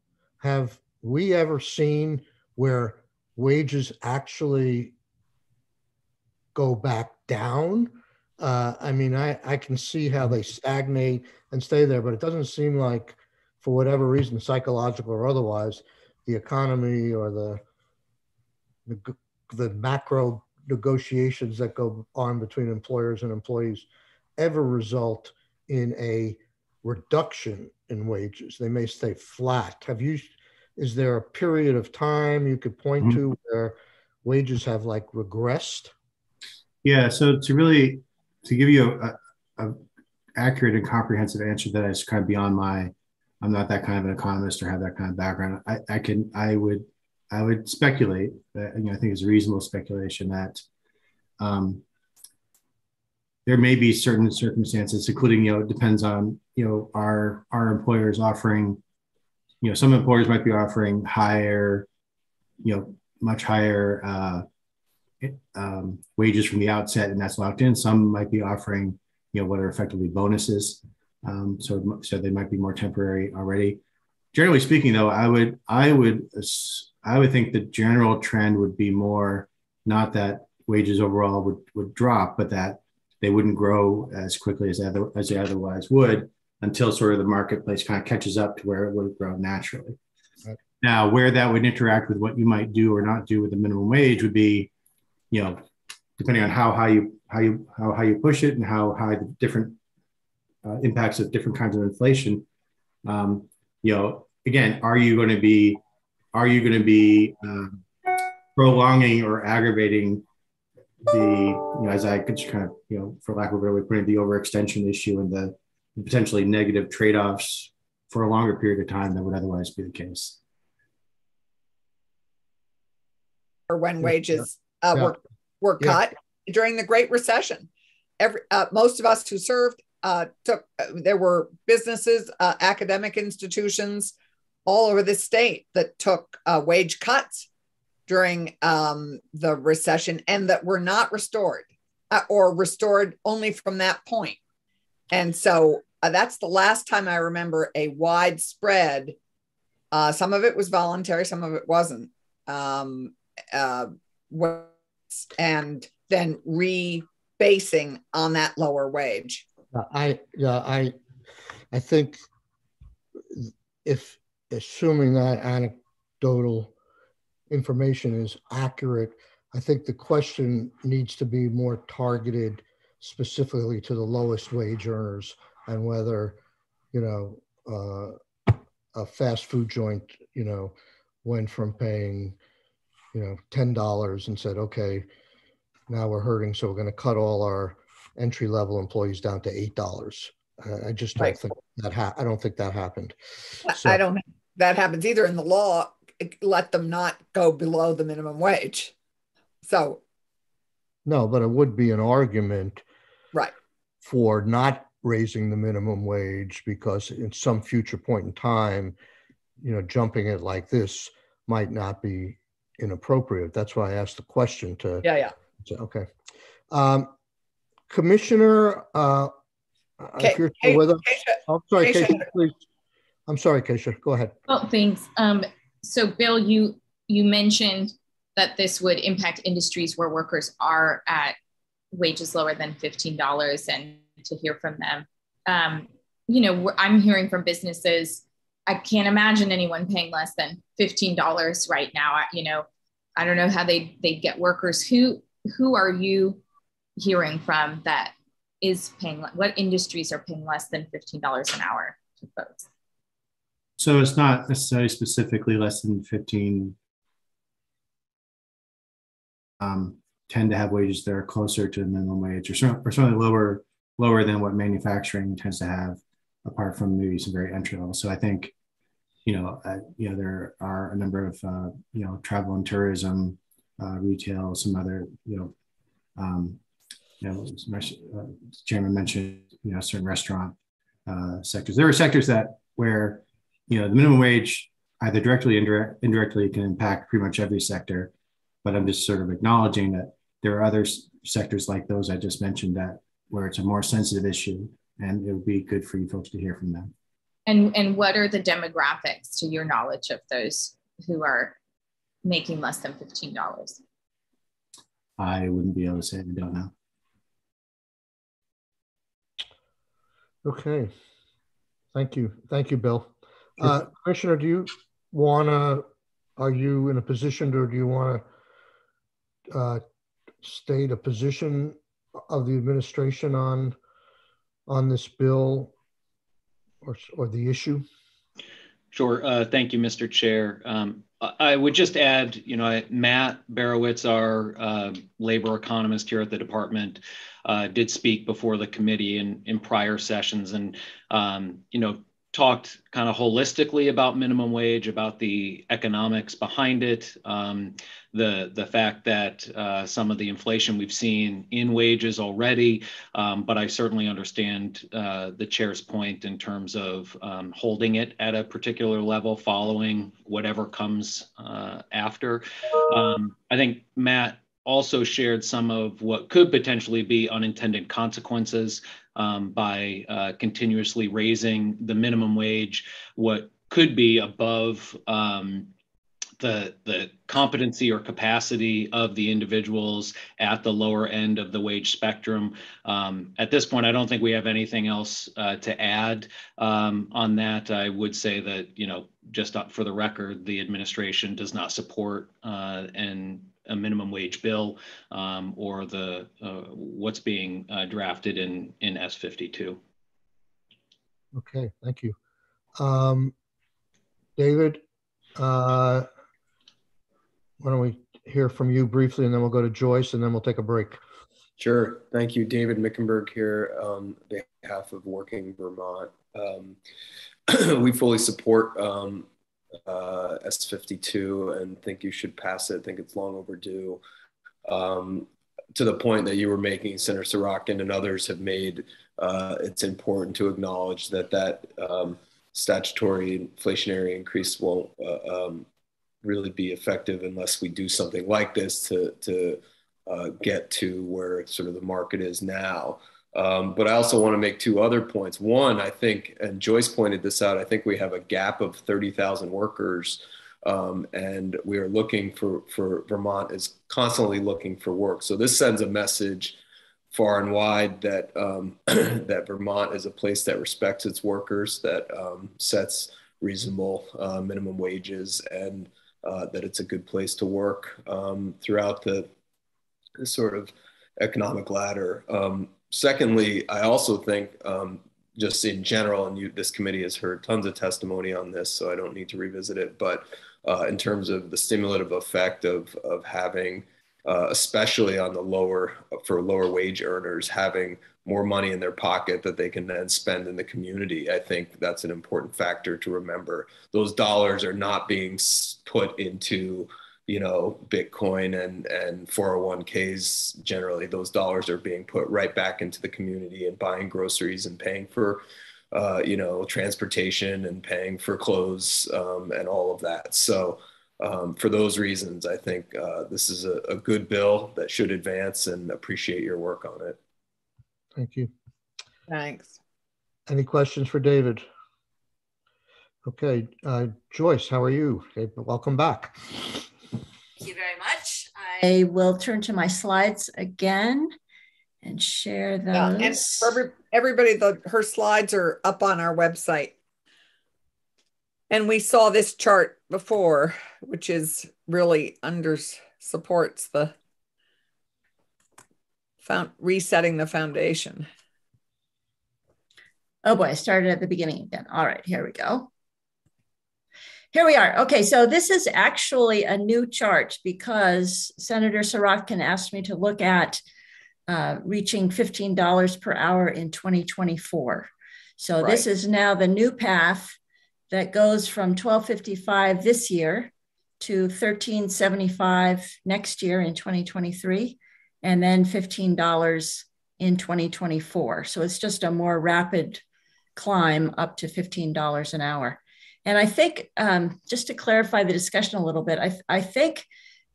have we ever seen where wages actually go back down? I can see how they stagnate and stay there, but it doesn't seem like, for whatever reason, psychological or otherwise, the economy or the macro negotiations that go on between employers and employees ever result in a reduction in wages. They may stay flat. Is there a period of time you could point to where wages have regressed? Yeah, so to give you a accurate and comprehensive answer that is kind of beyond I'm not that kind of an economist or have that kind of background. I would speculate that, I think it's a reasonable speculation that there may be certain circumstances, including, it depends on, our employers offering, some employers might be offering higher, much higher wages from the outset, and that's locked in. Some might be offering, what are effectively bonuses. So they might be more temporary already. Generally speaking, though, I would think the general trend would be more not that wages overall would drop, but that they wouldn't grow as quickly as they otherwise would until sort of the marketplace kind of catches up to where it would grow naturally. Right. Now, where that would interact with what you might do or not do with the minimum wage would be, depending on how high you push it and how high the different impacts of different kinds of inflation. Again, are you going to be prolonging or aggravating the, as I could kind of, for lack of a better way, putting the overextension issue and the potentially negative trade-offs for a longer period of time than would otherwise be the case. Or when wages were cut during the Great Recession. Most of us who served there were businesses, academic institutions all over the state that took wage cuts during the recession and that were not restored or restored only from that point. And so that's the last time I remember a widespread, some of it was voluntary, some of it wasn't, and then rebasing on that lower wage. I think, if assuming that anecdotal information is accurate, I think the question needs to be more targeted specifically to the lowest wage earners, and whether, a fast food joint, went from paying, $10 and said, okay, now we're hurting, so we're going to cut all our entry-level employees down to $8. I just don't think that I don't think that happened. So, I don't think that happens either. In the law, let them not go below the minimum wage. So no, but it would be an argument, right, for not raising the minimum wage, because in some future point in time, jumping it like this might not be inappropriate. That's why I asked the question to. Yeah. Okay. Commissioner, if you're still with us. I'm sorry, Keisha, please. I'm sorry, Keisha, go ahead. Oh, thanks. So Bill, you mentioned that this would impact industries where workers are at wages lower than $15, and to hear from them. You know, I'm hearing from businesses, I can't imagine anyone paying less than $15 right now. You know, I don't know how they get workers. Who are you hearing from that is paying, what industries are paying less than $15 an hour to folks? So it's not necessarily specifically less than 15. Tend to have wages that are closer to the minimum wage, or certainly lower than what manufacturing tends to have, apart from maybe some very entry level. So I think, there are a number of travel and tourism, retail, some other Chairman mentioned certain restaurant sectors. There are sectors where the minimum wage either directly or indirectly can impact pretty much every sector. But I'm just sort of acknowledging that there are other sectors like those I just mentioned where it's a more sensitive issue, and it would be good for you folks to hear from them. And what are the demographics, to your knowledge, of those who are making less than $15? I wouldn't be able to say. I don't know. Okay. Thank you. Thank you, Bill. Sure. Commissioner, are you in a position, or do you want to state a position of the administration on this bill or the issue? Sure. Thank you, Mr. Chair. I would just add, Matt Barowitz, our labor economist here at the department, did speak before the committee in prior sessions, and talked kind of holistically about minimum wage, about the economics behind it, the fact that some of the inflation we've seen in wages already, but I certainly understand the chair's point in terms of holding it at a particular level following whatever comes after. I think Matt also shared some of what could potentially be unintended consequences by continuously raising the minimum wage, what could be above the competency or capacity of the individuals at the lower end of the wage spectrum. At this point, I don't think we have anything else to add on that. I would say that, just for the record, the administration does not support a minimum wage bill or what's being drafted in S52. Okay, thank you. David, why don't we hear from you briefly, and then we'll go to Joyce, and then we'll take a break. Sure. Thank you. David Mickenberg here on behalf of Working Vermont. We fully support S52 and think you should pass it. I think it's long overdue. To the point that you were making, Senator Sorokin and others have made, it's important to acknowledge that statutory inflationary increase won't really be effective unless we do something like this to get to where sort of the market is now. But I also want to make two other points. One, I think, and Joyce pointed this out, I think we have a gap of 30,000 workers, and we are looking for Vermont is constantly looking for work. So this sends a message far and wide that that Vermont is a place that respects its workers, that sets reasonable minimum wages, and that it's a good place to work throughout the sort of economic ladder. Secondly, I also think just in general, and this committee has heard tons of testimony on this, so I don't need to revisit it, but in terms of the stimulative effect of having, especially on for lower wage earners, having more money in their pocket that they can then spend in the community, I think that's an important factor to remember. Those dollars are not being put into Bitcoin and 401ks. Generally, those dollars are being put right back into the community and buying groceries and paying for, transportation and paying for clothes and all of that. So for those reasons, I think this is a good bill that should advance, and appreciate your work on it. Thank you. Thanks. Any questions for David? Okay, Joyce, how are you? Okay, welcome back. Thank you very much. I will turn to my slides again and share those. Yeah, and for everybody, her slides are up on our website. And we saw this chart before, which is really supports the resetting the foundation. Oh boy, I started at the beginning again. All right, here we go. Here we are. Okay, so this is actually a new chart because Senator Sorokin asked me to look at reaching $15 per hour in 2024. So right. This is now the new path that goes from $12.55 this year to $13.75 next year in 2023, and then $15 in 2024. So it's just a more rapid climb up to $15 an hour. And I think, just to clarify the discussion a little bit, I think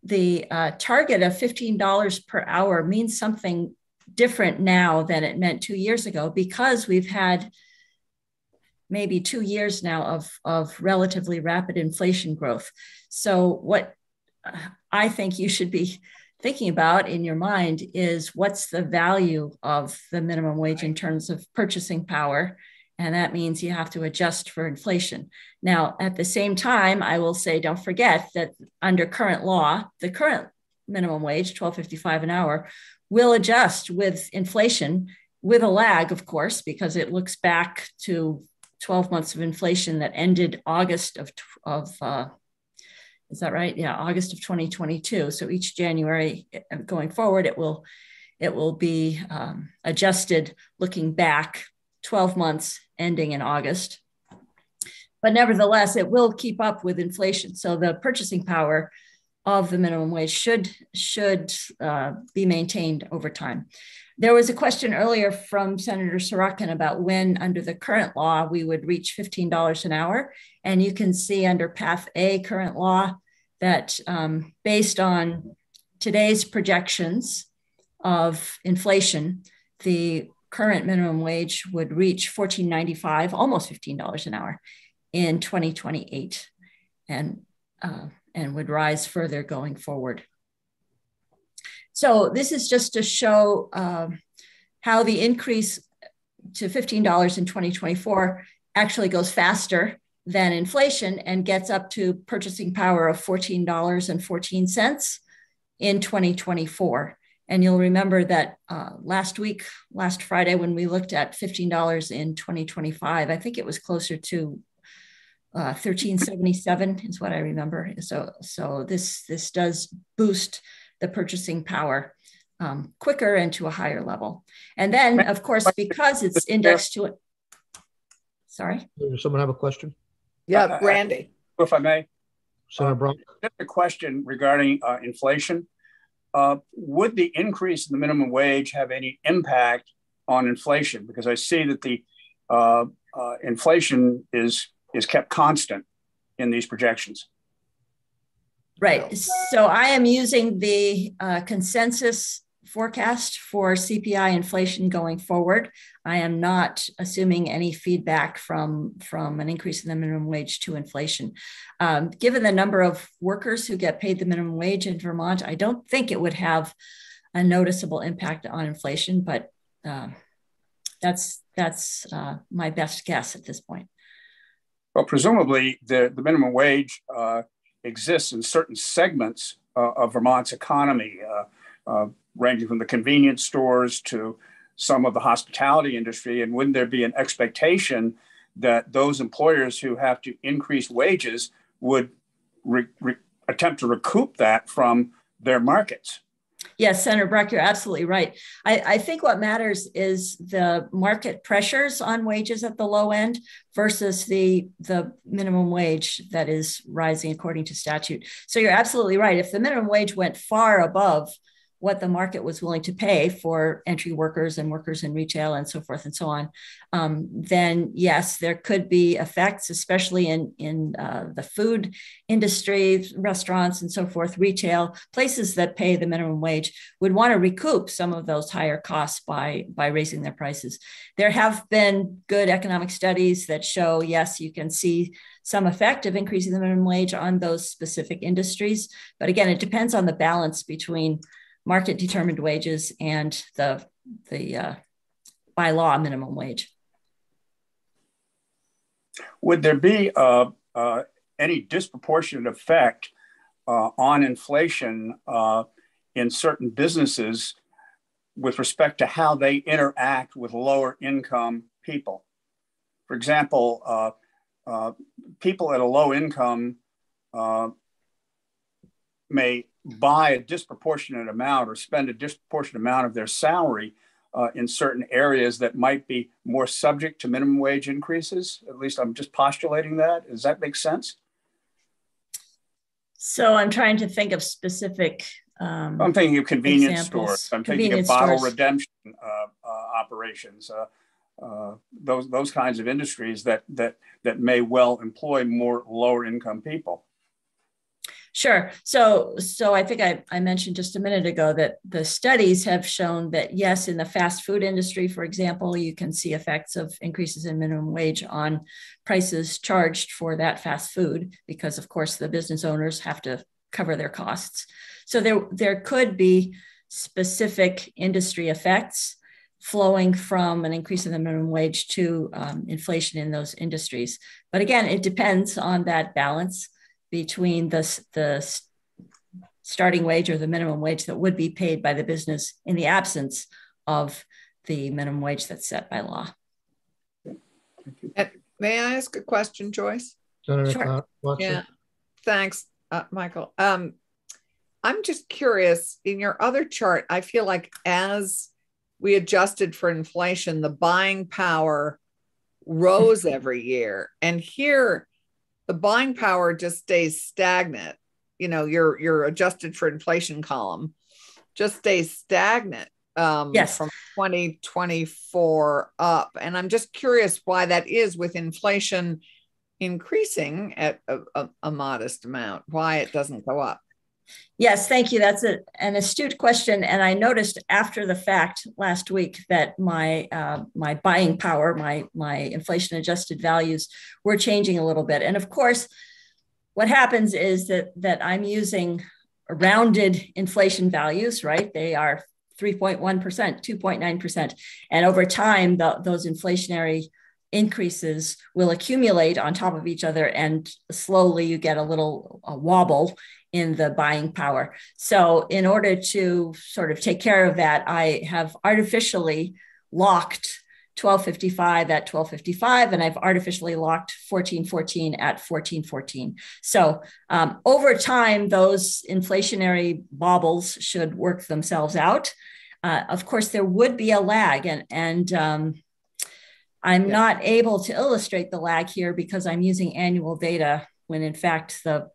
the target of $15 per hour means something different now than it meant 2 years ago, because we've had maybe 2 years now of relatively rapid inflation growth. So what I think you should be thinking about in your mind is what's the value of the minimum wage in terms of purchasing power. And that means you have to adjust for inflation. Now, at the same time, I will say, don't forget that under current law, the current minimum wage, $12.55 an hour, will adjust with inflation, with a lag, of course, because it looks back to 12 months of inflation that ended August of is that right? Yeah, August of 2022. So each January going forward, it will be adjusted looking back 12 months ending in August. But nevertheless, it will keep up with inflation. So the purchasing power of the minimum wage should be maintained over time. There was a question earlier from Senator Sorokin about when, under the current law, we would reach $15 an hour. And you can see under Path A, current law, that based on today's projections of inflation, the current minimum wage would reach $14.95, almost $15 an hour in 2028, and would rise further going forward. So this is just to show how the increase to $15 in 2024 actually goes faster than inflation and gets up to purchasing power of $14.14 in 2024. And you'll remember that last Friday, when we looked at $15 in 2025, I think it was closer to $13.77 is what I remember. So this does boost the purchasing power quicker and to a higher level. And then, of course, because it's indexed to it. Sorry? Does someone have a question? Yeah, Randy. If I may. Senator Brown. Just a question regarding inflation. Would the increase in the minimum wage have any impact on inflation? Because I see that the inflation is kept constant in these projections. Right. So I am using the consensus forecast for CPI inflation going forward. I am not assuming any feedback from an increase in the minimum wage to inflation. Given the number of workers who get paid the minimum wage in Vermont, I don't think it would have a noticeable impact on inflation, but that's my best guess at this point. Well, presumably the minimum wage exists in certain segments of Vermont's economy, ranging from the convenience stores to some of the hospitality industry. And wouldn't there be an expectation that those employers who have to increase wages would attempt to recoup that from their markets? Yes, Senator Brock, you're absolutely right. I think what matters is the market pressures on wages at the low end versus the minimum wage that is rising according to statute. So you're absolutely right. If the minimum wage went far above what the market was willing to pay for entry workers and workers in retail and so forth and so on, then yes, there could be effects, especially in the food industry, restaurants and so forth, retail, places that pay the minimum wage would want to recoup some of those higher costs by raising their prices. There have been good economic studies that show, yes, you can see some effect of increasing the minimum wage on those specific industries. But again, it depends on the balance between market determined wages and the by law minimum wage. Would there be any disproportionate effect on inflation in certain businesses with respect to how they interact with lower income people? For example, people at a low income may buy a disproportionate amount or spend a disproportionate amount of their salary in certain areas that might be more subject to minimum wage increases. At least I'm just postulating that. Does that make sense? So I'm trying to think of specific I'm thinking of convenience examples. stores. I'm thinking of bottle redemption operations. Those kinds of industries that may well employ more lower income people. Sure. So I think I mentioned just a minute ago that the studies have shown that, yes, in the fast food industry, for example, you can see effects of increases in minimum wage on prices charged for that fast food, because of course the business owners have to cover their costs. So there could be specific industry effects flowing from an increase in the minimum wage to inflation in those industries. But again, it depends on that balance between the starting wage or the minimum wage that would be paid by the business in the absence of the minimum wage that's set by law. May I ask a question, Joyce? Sure. Yeah, thanks, Michael. I'm just curious, in your other chart, I feel like as we adjusted for inflation, the buying power rose every year. And here, the buying power just stays stagnant. You know, your adjusted for inflation column just stays stagnant yes. from 2024 up. And I'm just curious why that is, with inflation increasing at a modest amount, why it doesn't go up. Yes, thank you. That's an astute question. And I noticed after the fact last week that my buying power, my inflation adjusted values were changing a little bit. And of course, what happens is that I'm using rounded inflation values, right? They are 3.1%, 2.9%. And over time, those inflationary increases will accumulate on top of each other, and slowly you get a wobble in the buying power. So in order to sort of take care of that, I have artificially locked 1255 at 1255, and I've artificially locked 1414 at 1414. So over time, those inflationary bobbles should work themselves out. Of course, there would be a lag, and I'm not able to illustrate the lag here because I'm using annual data when in fact the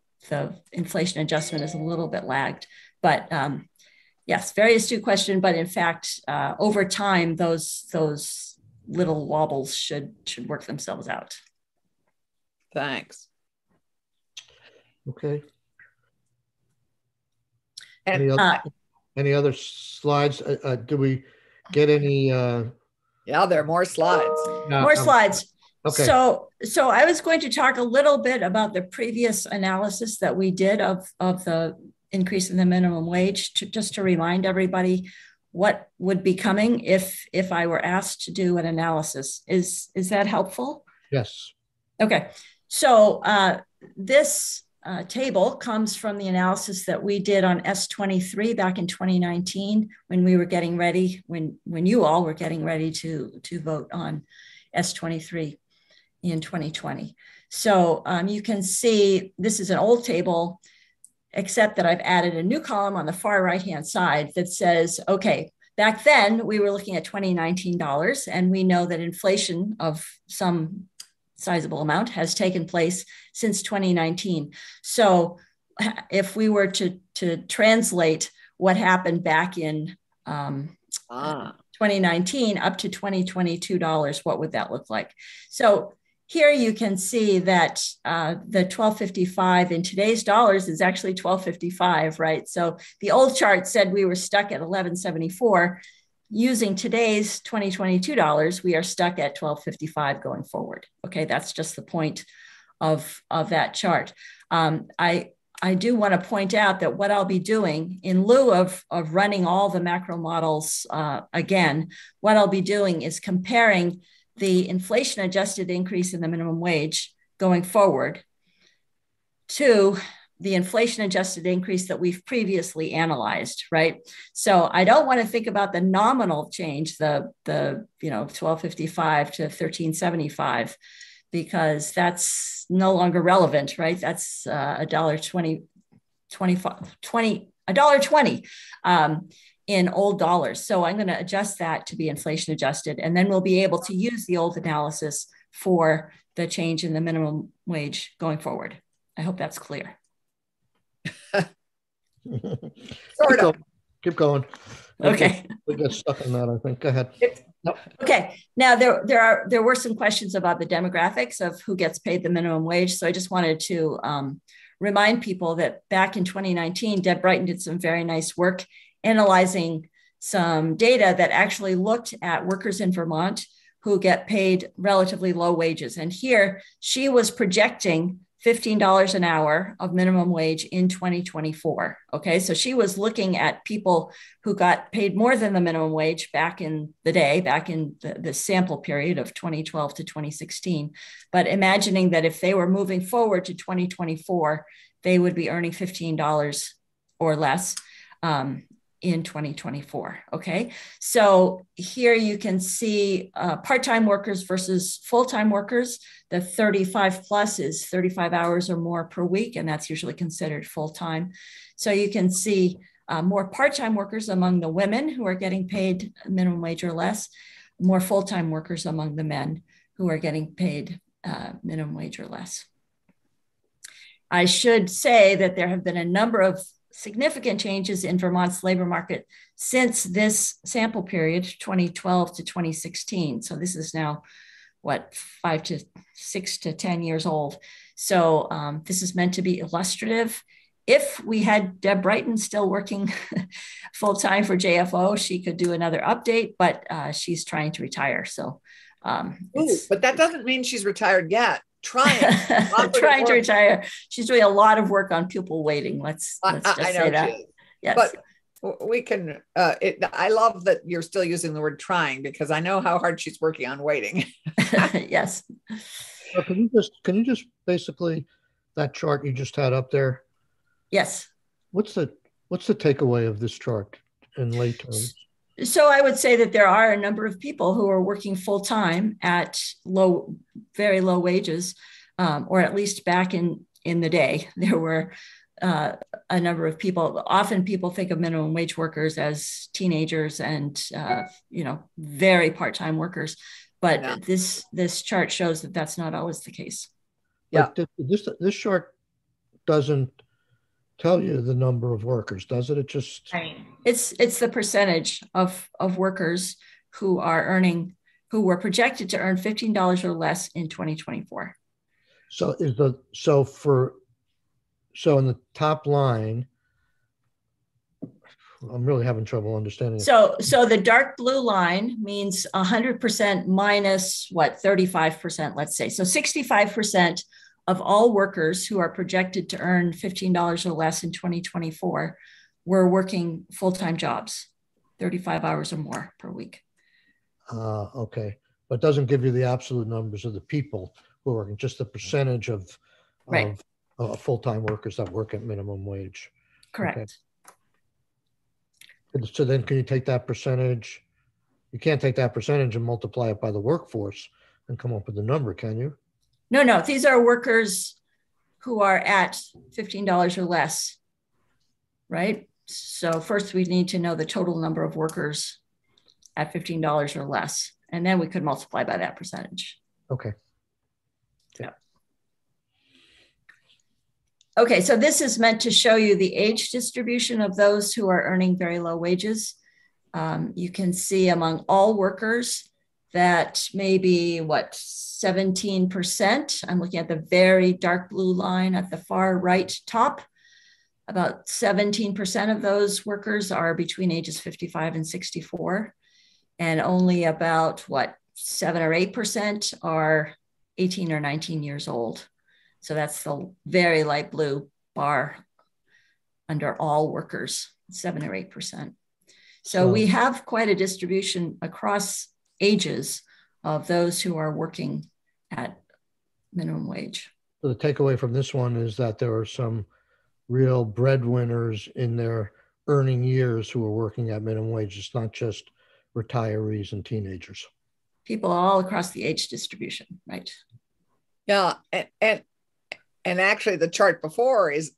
inflation adjustment is a little bit lagged. But yes, very astute question. But in fact, over time, those little wobbles should work themselves out. Thanks. Okay. And any other slides? Do we get any? Yeah, there are more slides. More slides. Okay. So I was going to talk a little bit about the previous analysis that we did of the increase in the minimum wage, just to remind everybody what would be coming if I were asked to do an analysis. Is that helpful? Yes. Okay. So this table comes from the analysis that we did on S23 back in 2019 when we were getting ready, when you all were getting ready to vote on S23 in 2020. So you can see this is an old table, except that I've added a new column on the far right-hand side that says, okay, back then we were looking at 2019 dollars, and we know that inflation of some sizable amount has taken place since 2019. So if we were to translate what happened back in 2019 up to 2022 dollars, what would that look like? So here you can see that the 1255 in today's dollars is actually 1255, right? So the old chart said we were stuck at 1174. Using today's 2022 dollars, we are stuck at 1255 going forward. Okay, that's just the point of that chart. I do want to point out that what I'll be doing in lieu of running all the macro models again, what I'll be doing is comparing the inflation adjusted increase in the minimum wage going forward to the inflation adjusted increase that we've previously analyzed, right? So I don't want to think about the nominal change, the 1255 to 1375, because that's no longer relevant, right? That's $1.20 in old dollars. So I'm going to adjust that to be inflation adjusted, and then we'll be able to use the old analysis for the change in the minimum wage going forward. I hope that's clear. Sort of. Keep going. Okay. We get stuck in that, I think. Go ahead. Okay. Now there were some questions about the demographics of who gets paid the minimum wage. So I just wanted to remind people that back in 2019, Deb Brighton did some very nice work analyzing some data that actually looked at workers in Vermont who get paid relatively low wages. And here she was projecting $15 an hour of minimum wage in 2024. Okay, so she was looking at people who got paid more than the minimum wage back in the day, back in the sample period of 2012 to 2016. But imagining that if they were moving forward to 2024, they would be earning $15 or less in 2024. Okay, so here you can see part-time workers versus full-time workers. The 35 plus is 35 hours or more per week, and that's usually considered full-time. So you can see more part-time workers among the women who are getting paid minimum wage or less, more full-time workers among the men who are getting paid minimum wage or less. I should say that there have been a number of significant changes in Vermont's labor market since this sample period, 2012 to 2016. So this is now, what, 5 to 6 to 10 years old. So this is meant to be illustrative. If we had Deb Brighton still working full-time for JFO, she could do another update, but she's trying to retire. So, but that doesn't mean she's retired yet. Trying to retire. She's doing a lot of work on pupil waiting. Let's just say that. Yes. But we can, I love that you're still using the word trying, because I know how hard she's working on waiting. Yes. So can you just basically, that chart you just had up there? Yes. What's the takeaway of this chart in lay terms? So I would say that there are a number of people who are working full-time at very low wages, or at least back in the day, there were a number of people. Often people think of minimum wage workers as teenagers and, very part-time workers. But yeah, this chart shows that that's not always the case. Yeah. This chart doesn't tell you the number of workers, does it? It just it's the percentage of workers who were projected to earn $15 or less in 2024. So in the top line, I'm really having trouble understanding. So the dark blue line means 100% minus 35%, let's say. So 65% of all workers who are projected to earn $15 or less in 2024 were working full-time jobs, 35 hours or more per week. Okay, but it doesn't give you the absolute numbers of the people who are working, just the percentage of full-time workers that work at minimum wage. Correct. Okay. So then can you take that percentage? You can't take that percentage and multiply it by the workforce and come up with a number, can you? No, these are workers who are at $15 or less, right? So first we need to know the total number of workers at $15 or less, and then we could multiply by that percentage. Okay. Yeah. Okay, so this is meant to show you the age distribution of those who are earning very low wages. You can see among all workers that maybe 17%. I'm looking at the very dark blue line at the far right top. About 17% of those workers are between ages 55 and 64. And only about 7 or 8% are 18 or 19 years old. So that's the very light blue bar under all workers, 7 or 8%. So we have quite a distribution across ages of those who are working at minimum wage. So the takeaway from this one is that there are some real breadwinners in their earning years who are working at minimum wage. It's not just retirees and teenagers. People all across the age distribution, right? Yeah, and actually the chart before is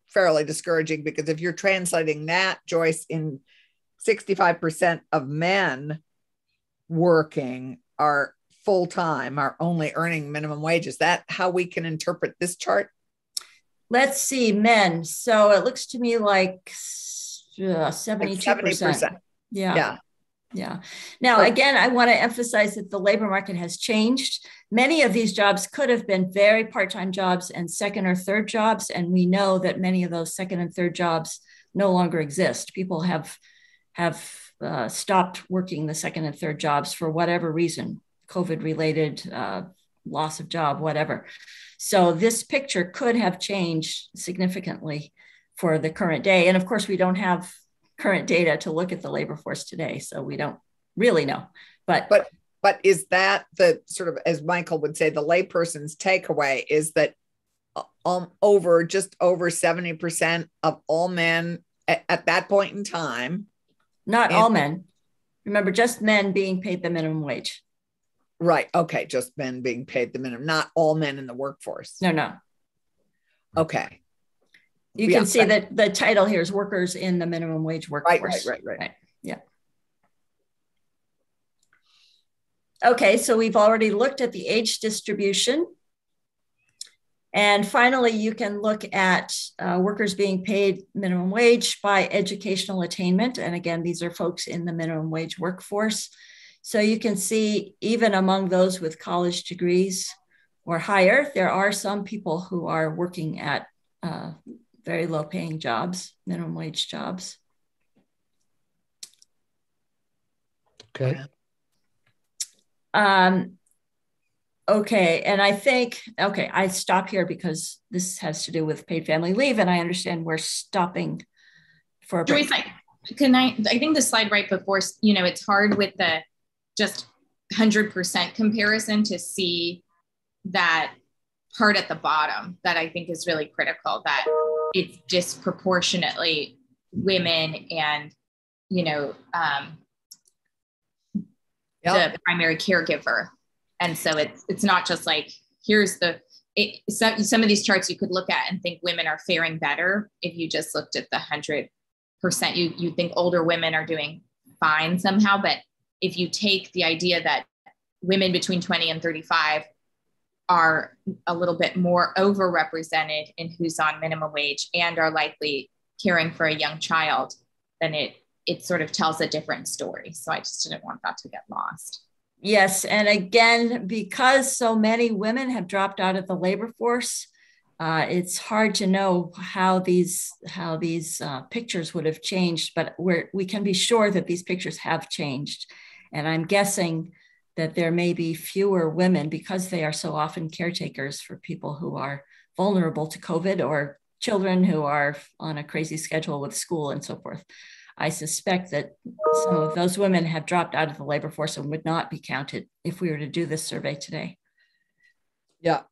fairly discouraging, because if you're translating that, Joyce, in 65% of men working are full-time, are only earning minimum wage. Is that how we can interpret this chart? Let's see, men. So it looks to me like 72%. Yeah. Now, again, I want to emphasize that the labor market has changed. Many of these jobs could have been very part-time jobs and second or third jobs. And we know that many of those second and third jobs no longer exist. People have stopped working the second and third jobs for whatever reason, COVID-related, loss of job, whatever. So this picture could have changed significantly for the current day. And of course, we don't have current data to look at the labor force today, so we don't really know. But is that the sort of, as Michael would say, the layperson's takeaway is that just over 70% of all men at that point in time. Not all men. Remember, just men being paid the minimum wage. Right. Okay. Just men being paid the minimum, not all men in the workforce. No. Okay. You can see that the title here is workers in the minimum wage workforce. Right. Yeah. Okay, so we've already looked at the age distribution. And finally, you can look at workers being paid minimum wage by educational attainment. And again, these are folks in the minimum wage workforce. So you can see even among those with college degrees or higher, there are some people who are working at very low paying jobs, minimum wage jobs. Okay. Okay, and I think, I stop here because this has to do with paid family leave, and I understand we're stopping for a break. I think the slide right before, it's hard with the just 100% comparison to see that part at the bottom that I think is really critical, that it's disproportionately women and, the primary caregiver. And so it's not just like, some of these charts you could look at and think women are faring better. If you just looked at the 100%, you think older women are doing fine somehow. But if you take the idea that women between 20 and 35 are a little bit more overrepresented in who's on minimum wage and are likely caring for a young child, then it sort of tells a different story. So I just didn't want that to get lost. Yes, and again, because so many women have dropped out of the labor force, it's hard to know how these pictures would have changed, but we can be sure that these pictures have changed. And I'm guessing that there may be fewer women, because they are so often caretakers for people who are vulnerable to COVID or children who are on a crazy schedule with school and so forth. I suspect that some of those women have dropped out of the labor force and would not be counted if we were to do this survey today. Yeah.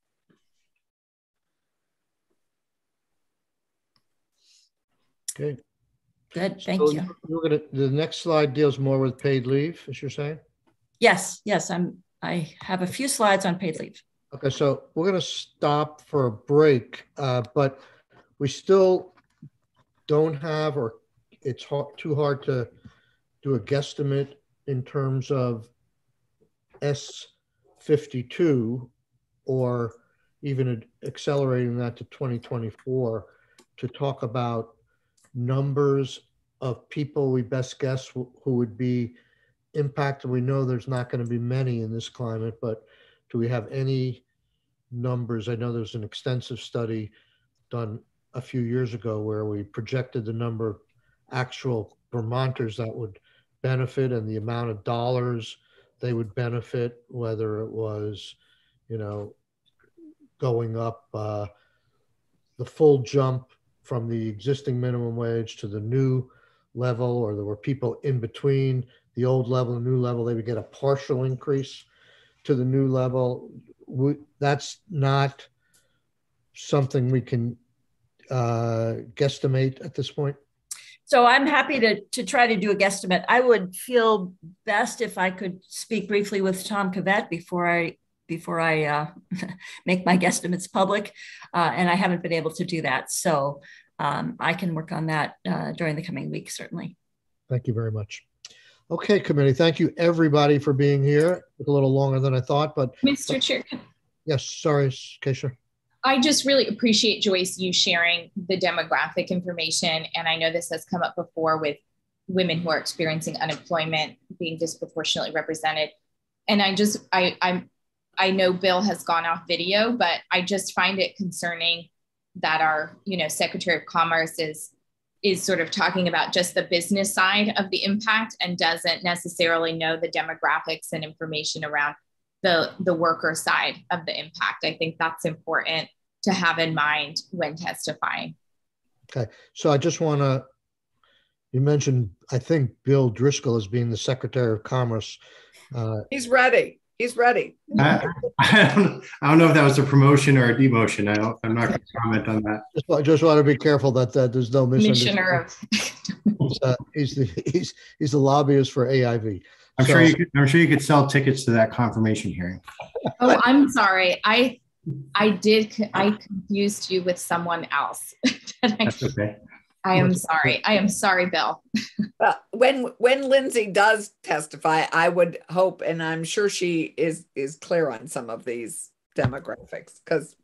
Okay. Good, thank you. The next slide deals more with paid leave, as you're saying? Yes, I have a few slides on paid leave. Okay, so we're going to stop for a break, but we still don't have, or it's too hard to do a guesstimate in terms of S52 or even accelerating that to 2024 to talk about numbers of people we best guess who would be impacted. We know there's not going to be many in this climate, but do we have any numbers? I know there's an extensive study done a few years ago where we projected the number of actual Vermonters that would benefit and the amount of dollars they would benefit, whether it was, going up the full jump from the existing minimum wage to the new level, or there were people in between the old level and new level, they would get a partial increase to the new level. That's not something we can guesstimate at this point. So I'm happy to try to do a guesstimate. I would feel best if I could speak briefly with Tom Cavett before I make my guesstimates public, and I haven't been able to do that. So I can work on that during the coming week, certainly. Thank you very much. Okay, committee. Thank you, everybody, for being here. It took a little longer than I thought, but Mr. Chair. Yes, sorry, Keisha. I just really appreciate, Joyce, you sharing the demographic information. And I know this has come up before with women who are experiencing unemployment being disproportionately represented. And I know Bill has gone off video, but I just find it concerning that our, Secretary of Commerce is sort of talking about just the business side of the impact and doesn't necessarily know the demographics and information around the worker side of the impact. I think that's important to have in mind when testifying. Okay, so I just want to, you mentioned, I think Bill Driscoll as being the Secretary of Commerce. He's ready. He's ready. I don't know if that was a promotion or a demotion. I'm not going to comment on that. I just want to be careful that there's no misunderstanding. He's the lobbyist for AIV. I'm sure you could sell tickets to that confirmation hearing. Oh, I'm sorry. I confused you with someone else. That's okay. I am sorry. I am sorry, Bill. Well, when Lindsay does testify, I would hope, and I'm sure she is clear on some of these demographics, because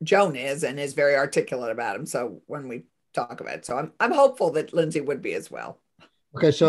Joan is and is very articulate about them. So when we talk about it, so I'm hopeful that Lindsay would be as well. Okay, so